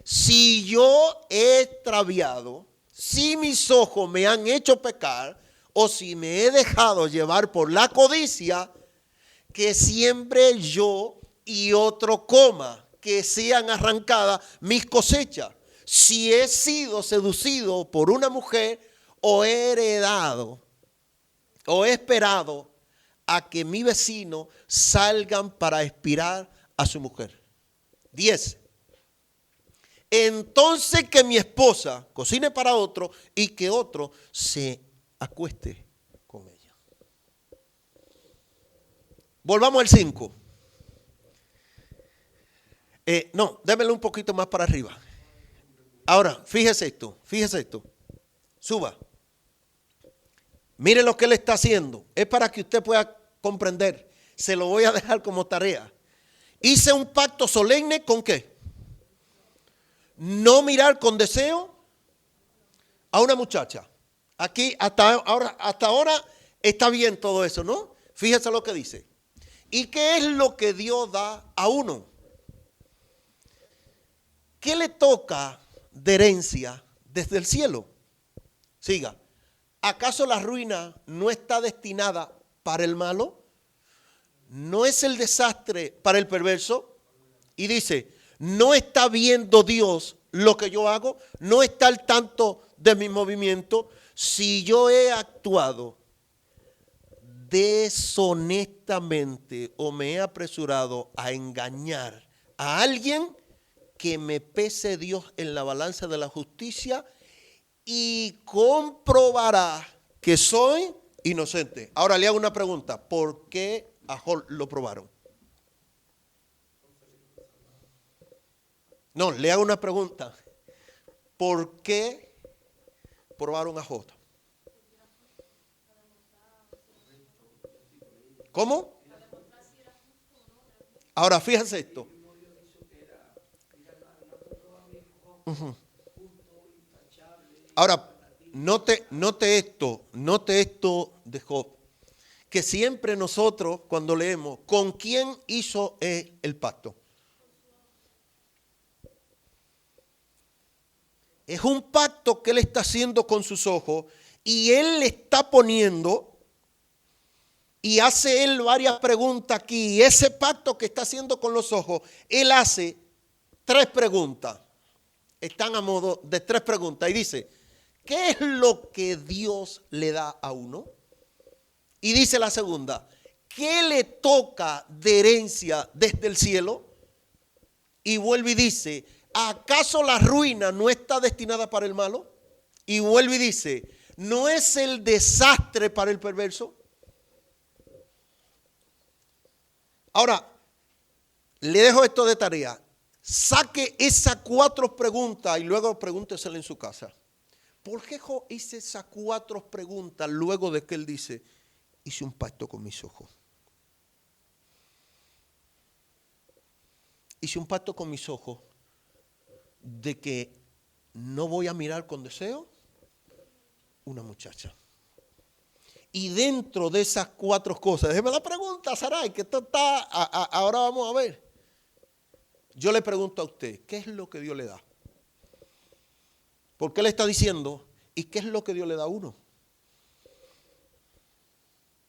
A: Si yo he extraviado, si mis ojos me han hecho pecar, o si me he dejado llevar por la codicia, que siembre yo y otro coma, que sean arrancadas mis cosechas. Si he sido seducido por una mujer, o he heredado, o he esperado a que mi vecino salgan para espiar a su mujer. 10. Entonces que mi esposa cocine para otro y que otro se acueste con ella. Volvamos al 5. No, démelo un poquito más para arriba. Ahora, fíjese esto. Suba. Mire lo que él está haciendo. Es para que usted pueda comprender. Se lo voy a dejar como tarea. Hice un pacto solemne ¿con qué? No mirar con deseo a una muchacha. Aquí hasta ahora está bien todo eso, ¿no? Fíjese lo que dice. ¿Y qué es lo que Dios da a uno? ¿Qué le toca de herencia desde el cielo? Siga. ¿Acaso la ruina no está destinada para el malo? ¿No es el desastre para el perverso? Y dice, ¿no está viendo Dios lo que yo hago? ¿No está al tanto de mi movimiento? Si yo he actuado deshonestamente o me he apresurado a engañar a alguien, que me pese Dios en la balanza de la justicia y comprobará que soy inocente. Ahora le hago una pregunta. ¿Por qué a Job lo probaron? No, le hago una pregunta. ¿Por qué probaron a Job? ¿Cómo? Ahora fíjense esto. Ahora, note esto de Job, que siempre nosotros cuando leemos, ¿con quién hizo el pacto? Es un pacto que él está haciendo con sus ojos y él le está poniendo y hace él varias preguntas aquí. Y ese pacto que está haciendo con los ojos, él hace 3 preguntas. Están a modo de 3 preguntas y dice, ¿qué es lo que Dios le da a uno? Y dice la segunda, ¿qué le toca de herencia desde el cielo? Y vuelve y dice, ¿acaso la ruina no está destinada para el malo? Y vuelve y dice, ¿no es el desastre para el perverso? Ahora, le dejo esto de tarea. Saque esas 4 preguntas y luego pregúntesela en su casa. ¿Por qué Job hice esas 4 preguntas luego de que él dice, hice un pacto con mis ojos? Hice un pacto con mis ojos de que no voy a mirar con deseo una muchacha. Y dentro de esas 4 cosas, déjeme la pregunta, Saray, que esto está, ahora vamos a ver. Yo le pregunto a usted, ¿qué es lo que Dios le da? Porque él está diciendo, ¿y qué es lo que Dios le da a uno?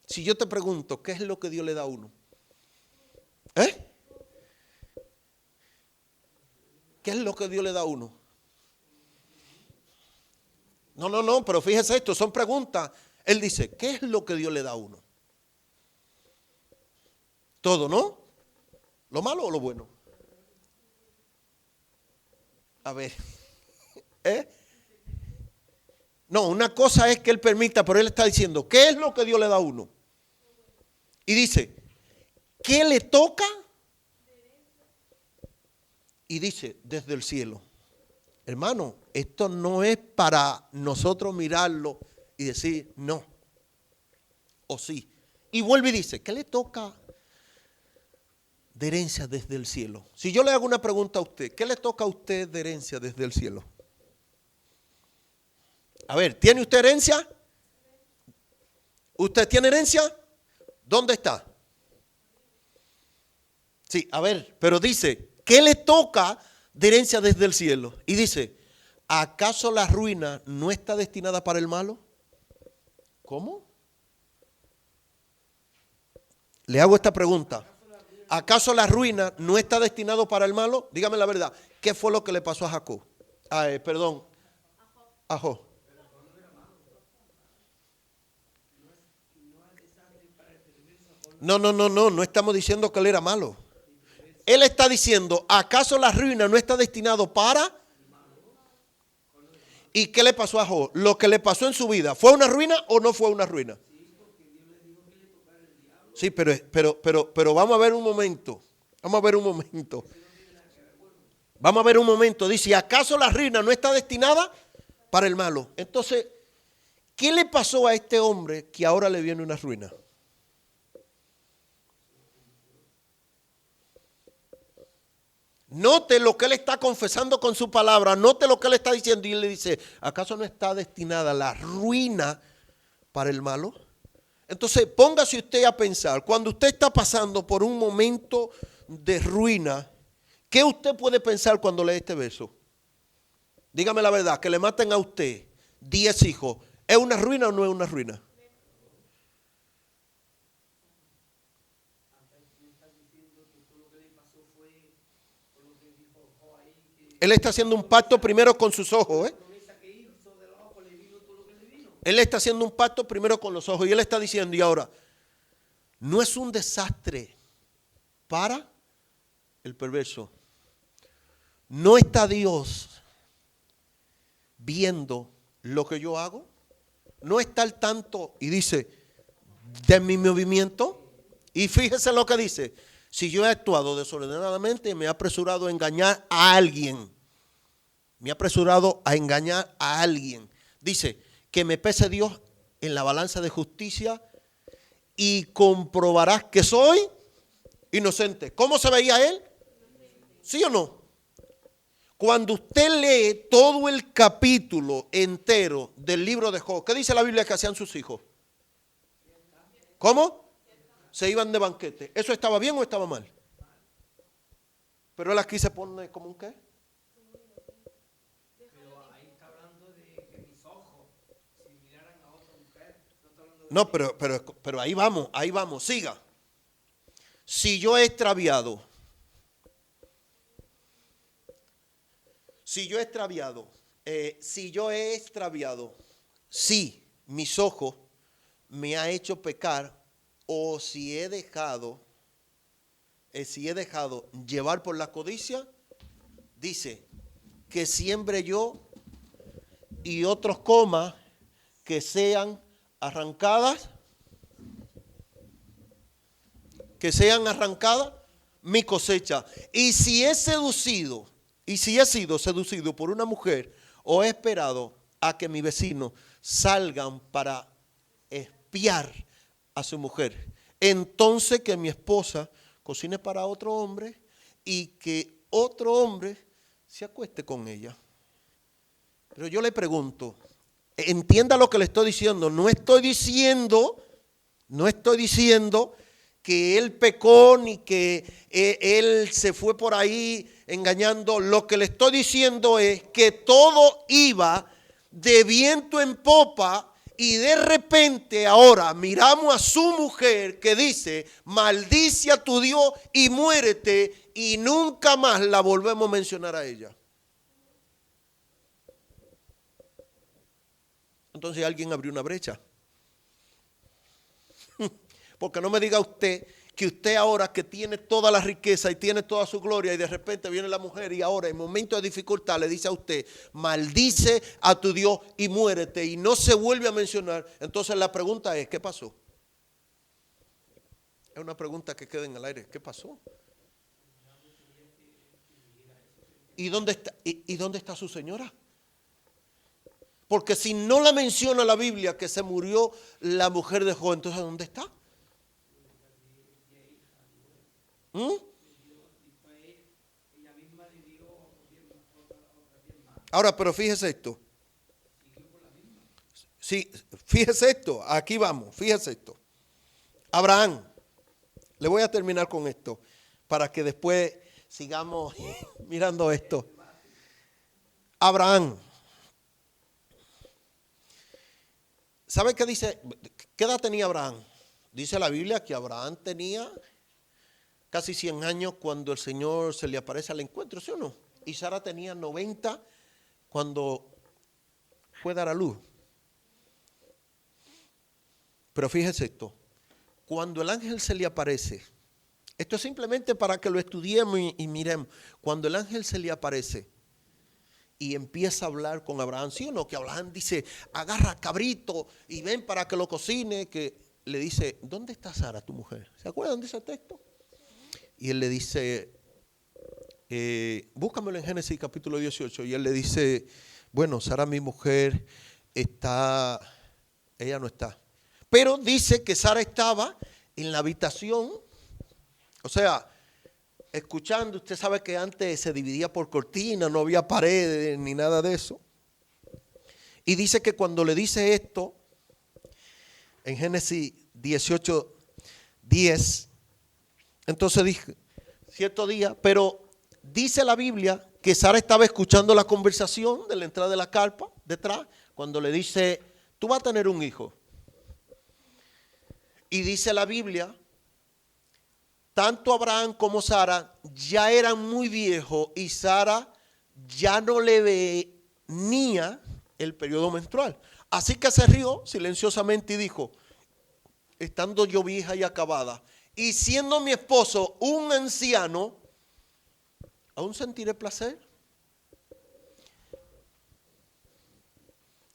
A: Si yo te pregunto, ¿qué es lo que Dios le da a uno? ¿Qué es lo que Dios le da a uno? No, pero fíjese esto, son preguntas. Él dice, ¿qué es lo que Dios le da a uno? Todo, ¿no? ¿Lo malo o lo bueno? A ver, No, una cosa es que él permita, pero él está diciendo, ¿qué es lo que Dios le da a uno? Y dice, ¿qué le toca? Y dice, desde el cielo. Hermano, esto no es para nosotros mirarlo y decir no o sí. Y vuelve y dice, ¿qué le toca de herencia desde el cielo? Si yo le hago una pregunta a usted, ¿qué le toca a usted de herencia desde el cielo? A ver, ¿tiene usted herencia? ¿Usted tiene herencia? ¿Dónde está? Sí, a ver, pero dice, ¿qué le toca de herencia desde el cielo? Y dice, ¿acaso la ruina no está destinada para el malo? ¿Cómo? Le hago esta pregunta. ¿Acaso la ruina no está destinado para el malo? Dígame la verdad. ¿Qué fue lo que le pasó a Jacob? A Job. No estamos diciendo que él era malo. Él está diciendo, ¿acaso la ruina no está destinado para? ¿Y qué le pasó a Job? Lo que le pasó en su vida, ¿fue una ruina o no fue una ruina? Sí, pero vamos a ver un momento. Vamos a ver un momento. Vamos a ver un momento. Dice, ¿acaso la ruina no está destinada para el malo? Entonces, ¿qué le pasó a este hombre que ahora le viene una ruina? Note lo que él está confesando con su palabra. Note lo que él está diciendo. Y él le dice, ¿acaso no está destinada la ruina para el malo? Entonces, póngase usted a pensar. Cuando usted está pasando por un momento de ruina, ¿qué usted puede pensar cuando lee este verso? Dígame la verdad, que le maten a usted 10 hijos. ¿Es una ruina o no es una ruina? Él está haciendo un pacto primero con sus ojos, ¿eh? Él está haciendo un pacto primero con los ojos y él está diciendo, y ahora, no es un desastre para el perverso. ¿No está Dios viendo lo que yo hago? ¿No está al tanto y dice de mi movimiento? Y fíjese lo que dice. Si yo he actuado desordenadamente, me he apresurado a engañar a alguien. Me he apresurado a engañar a alguien. Dice, que me pese Dios en la balanza de justicia y comprobarás que soy inocente. ¿Cómo se veía él? ¿Sí o no? Cuando usted lee todo el capítulo entero del libro de Job, ¿qué dice la Biblia que hacían sus hijos? ¿Cómo? Se iban de banquete. ¿Eso estaba bien o estaba mal? Pero él aquí se pone como un ¿qué? No, pero ahí vamos, siga. Si yo he extraviado, si mis ojos me ha hecho pecar, o si he dejado llevar por la codicia, dice que siembre yo y otros comas, que sean arrancadas mi cosecha. Y si he sido seducido por una mujer, o he esperado a que mis vecinos salgan para espiar a su mujer, entonces que mi esposa cocine para otro hombre y que otro hombre se acueste con ella. Pero yo le pregunto, entienda lo que le estoy diciendo. No estoy diciendo que él pecó ni que él se fue por ahí engañando. Lo que le estoy diciendo es que todo iba de viento en popa y de repente ahora miramos a su mujer que dice, maldice a tu Dios y muérete, y nunca más la volvemos a mencionar a ella. Entonces alguien abrió una brecha. Porque no me diga usted que usted ahora que tiene toda la riqueza y tiene toda su gloria y de repente viene la mujer y ahora en momento de dificultad le dice a usted, maldice a tu Dios y muérete, y no se vuelve a mencionar. Entonces la pregunta es, ¿qué pasó? Es una pregunta que queda en el aire. ¿Qué pasó? ¿Y dónde está su señora? Porque si no la menciona la Biblia que se murió la mujer de Job, entonces ¿dónde está? Ahora, pero fíjese esto. Sí, fíjese esto. Aquí vamos, fíjese esto. Abraham, le voy a terminar con esto para que después sigamos mirando esto. Abraham, ¿Sabe qué dice? ¿Qué edad tenía Abraham? Dice la Biblia que Abraham tenía casi 100 años cuando el Señor se le aparece al encuentro, ¿sí o no? Y Sara tenía 90 cuando fue a dar a luz. Pero fíjese esto, cuando el ángel se le aparece, esto es simplemente para que lo estudiemos y miremos, cuando el ángel se le aparece y empieza a hablar con Abraham, ¿sí o no? Que Abraham dice, agarra cabrito y ven para que lo cocine, que le dice, ¿dónde está Sara, tu mujer? ¿Se acuerdan de ese texto? Y él le dice, búscamelo en Génesis capítulo 18, y él le dice, bueno, Sara mi mujer ella no está. Pero dice que Sara estaba en la habitación, o sea, escuchando. Usted sabe que antes se dividía por cortina, no había paredes ni nada de eso. Y dice que cuando le dice esto, en Génesis 18:10, entonces dije, cierto día, pero dice la Biblia que Sara estaba escuchando la conversación de la entrada de la carpa, detrás, cuando le dice, tú vas a tener un hijo. Y dice la Biblia, tanto Abraham como Sara ya eran muy viejos y Sara ya no le venía el periodo menstrual. Así que se rió silenciosamente y dijo, estando yo vieja y acabada, y siendo mi esposo un anciano, ¿aún sentiré placer?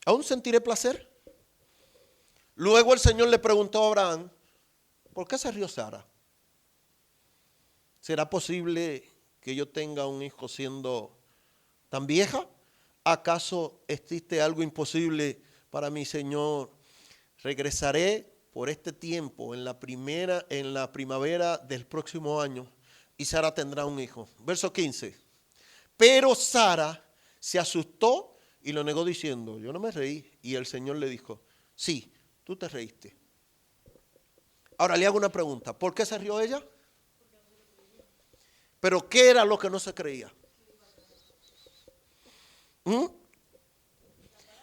A: ¿Aún sentiré placer? Luego el Señor le preguntó a Abraham, ¿por qué se rió Sara? ¿Será posible que yo tenga un hijo siendo tan vieja? ¿Acaso existe algo imposible para mi Señor? Regresaré por este tiempo en la primavera del próximo año y Sara tendrá un hijo. Verso 15. Pero Sara se asustó y lo negó diciendo, yo no me reí. Y el Señor le dijo, sí, tú te reíste. Ahora le hago una pregunta, ¿por qué se rió ella? Pero ¿qué era lo que no se creía?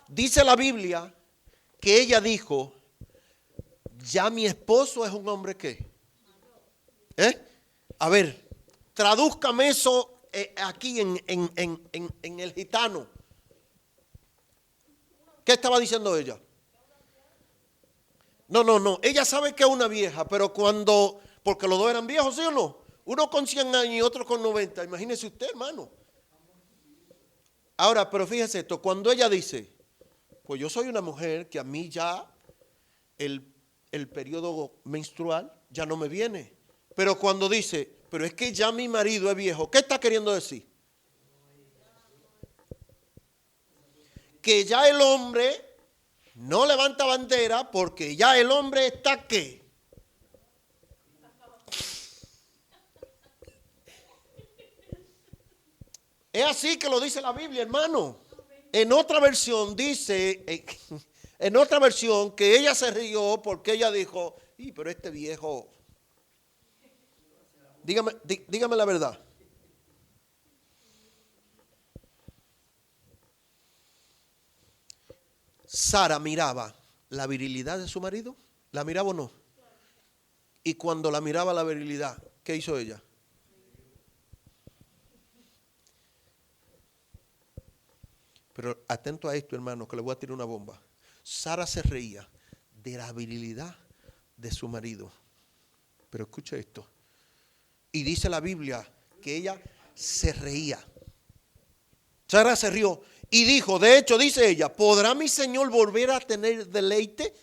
A: Dice la Biblia que ella dijo, ya mi esposo es un hombre ¿qué? A ver, tradúzcame eso aquí en el gitano. ¿Qué estaba diciendo ella? No, ella sabe que es una vieja, pero porque los dos eran viejos, ¿sí o no? Uno con 100 años y otro con 90, imagínese usted, hermano. Ahora, pero fíjese esto, cuando ella dice, pues yo soy una mujer que a mí ya el periodo menstrual ya no me viene. Pero cuando dice, pero es que ya mi marido es viejo, ¿qué está queriendo decir? Que ya el hombre no levanta bandera porque ya el hombre está ¿qué? Es así que lo dice la Biblia, hermano. En otra versión dice, en otra versión, que ella se rió porque ella dijo, pero este viejo, dígame la verdad. Sara miraba la virilidad de su marido, ¿la miraba o no? Y cuando la miraba la virilidad, ¿qué hizo ella? Pero atento a esto, hermano, que le voy a tirar una bomba. Sara se reía de la virilidad de su marido. Pero escucha esto. Y dice la Biblia que ella se reía. Sara se rió y dijo, de hecho dice ella, ¿podrá mi Señor volver a tener deleite?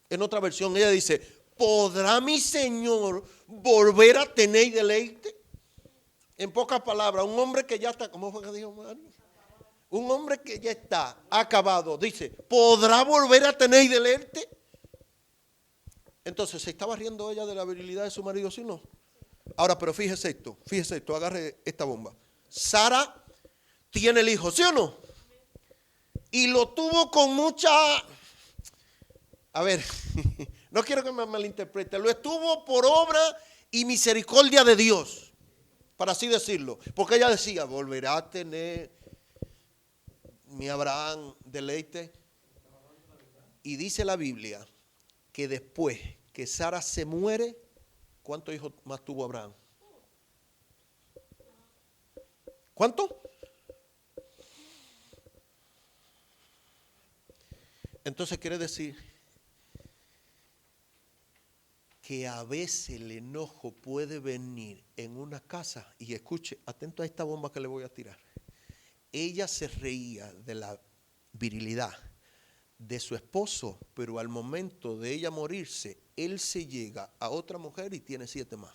A: En otra versión ella dice, ¿podrá mi Señor volver a tener deleite? En pocas palabras, un hombre que ya está, ¿cómo fue que dijo Mario? Un hombre que ya está acabado, dice, ¿podrá volver a tener deleite? Entonces, ¿se estaba riendo ella de la virilidad de su marido, sí o no? Ahora, pero fíjese esto, agarre esta bomba. Sara tiene el hijo, ¿sí o no? Y lo tuvo con mucha, a ver, no quiero que me malinterprete, lo estuvo por obra y misericordia de Dios, para así decirlo. Porque ella decía, volverá a tener mi Abraham deleite. Y dice la Biblia que después que Sara se muere, ¿cuántos hijos más tuvo Abraham? ¿Cuánto? Entonces quiere decir que a veces el enojo puede venir en una casa. Y escuche, atento a esta bomba que le voy a tirar. Ella se reía de la virilidad de su esposo, pero al momento de ella morirse, él se llega a otra mujer y tiene 7 más.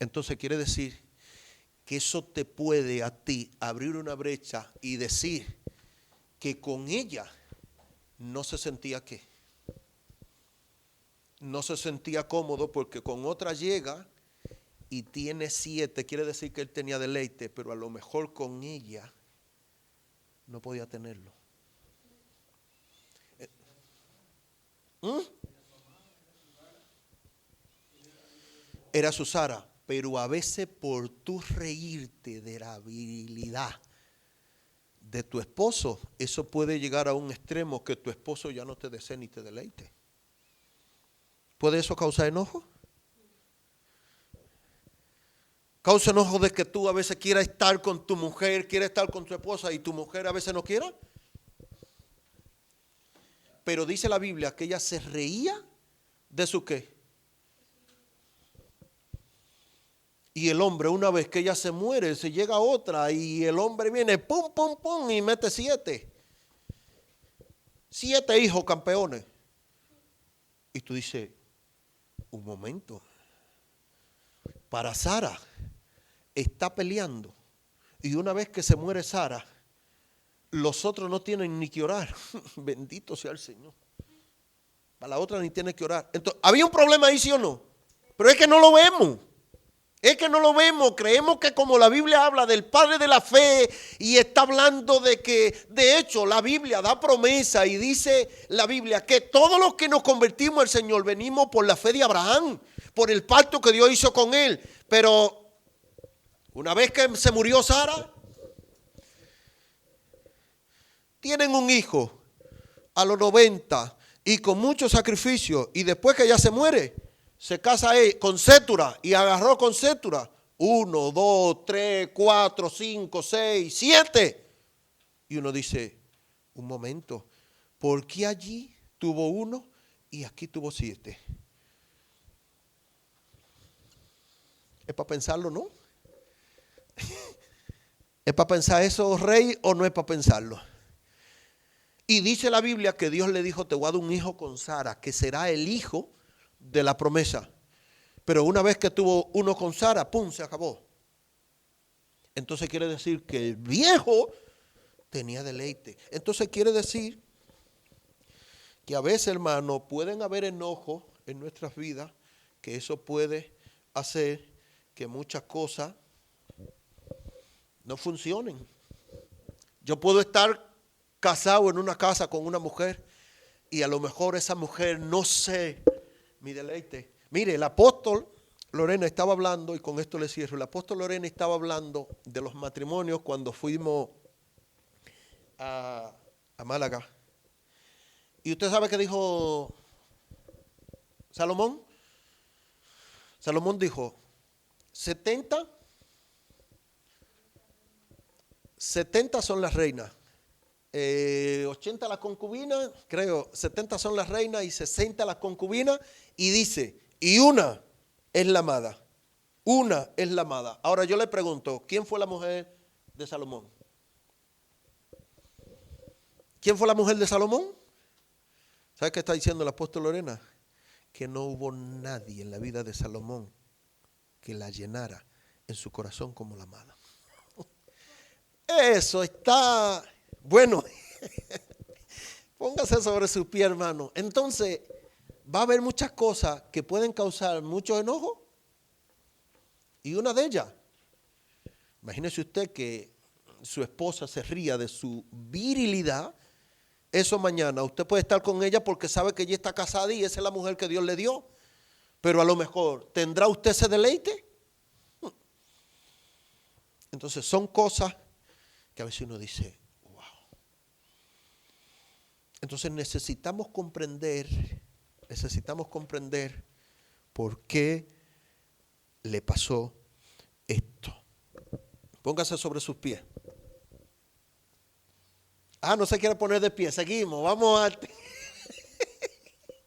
A: Entonces quiere decir que eso te puede a ti abrir una brecha y decir que con ella no se sentía ¿qué? No se sentía cómodo porque con otra llega y tiene 7, quiere decir que él tenía deleite, pero a lo mejor con ella no podía tenerlo. Era su Sara, pero a veces por tú reírte de la virilidad de tu esposo, eso puede llegar a un extremo que tu esposo ya no te desee ni te deleite. ¿Puede eso causar enojo? ¿Causa enojo de que tú a veces quieras estar con tu mujer, quieras estar con tu esposa y tu mujer a veces no quiera? Pero dice la Biblia que ella se reía de su qué. Y el hombre, una vez que ella se muere, se llega a otra y el hombre viene, pum, pum, pum, y mete 7. 7 hijos campeones. Y tú dices, un momento, para Sara está peleando. Y una vez que se muere Sara, los otros no tienen ni que orar. Bendito sea el Señor. Para la otra ni tiene que orar. Entonces, ¿había un problema ahí, sí o no? Pero es que no lo vemos. Es que no lo vemos, creemos que como la Biblia habla del padre de la fe y está hablando de que, de hecho, la Biblia da promesa y dice la Biblia que todos los que nos convertimos al Señor venimos por la fe de Abraham, por el pacto que Dios hizo con él. Pero una vez que se murió Sara, tienen un hijo a los 90 y con mucho sacrificio, y después que ella se muere, se casa con Cétura y agarró con Cétura 1, 2, 3, 4, 5, 6, 7. Y uno dice, un momento, ¿por qué allí tuvo 1 y aquí tuvo 7? Es para pensarlo, ¿no? ¿Es para pensar eso, rey, o no es para pensarlo? Y dice la Biblia que Dios le dijo, te voy a dar un hijo con Sara, que será el hijo de la promesa. Pero una vez que tuvo 1 con Sara, ¡pum!, se acabó. Entonces quiere decir que el viejo tenía deleite. Entonces quiere decir que a veces, hermano, pueden haber enojos en nuestras vidas, que eso puede hacer que muchas cosas no funcionen. Yo puedo estar casado en una casa con una mujer y a lo mejor esa mujer no sé mi deleite. Mire, el apóstol Lorena estaba hablando, y con esto le cierro, el apóstol Lorena estaba hablando de los matrimonios cuando fuimos a Málaga. Y usted sabe qué dijo Salomón. Salomón dijo, 70 son las reinas, 80 las concubinas, creo, 70 son las reinas y 60 las concubinas, y dice, y una es la amada. Una es la amada. Ahora yo le pregunto, ¿quién fue la mujer de Salomón? ¿Quién fue la mujer de Salomón? ¿Sabe qué está diciendo el apóstol Lorena? Que no hubo nadie en la vida de Salomón que la llenara en su corazón como la amada. Eso está bueno. Póngase sobre su pie, hermano. Entonces, va a haber muchas cosas que pueden causar mucho enojo. Y una de ellas, imagínese usted que su esposa se ría de su virilidad. Eso mañana usted puede estar con ella porque sabe que ella está casada y esa es la mujer que Dios le dio. Pero a lo mejor, ¿tendrá usted ese deleite? Entonces son cosas que a veces uno dice, wow. Entonces necesitamos comprender por qué le pasó esto. Póngase sobre sus pies. No se quiere poner de pie. Seguimos. Vamos a...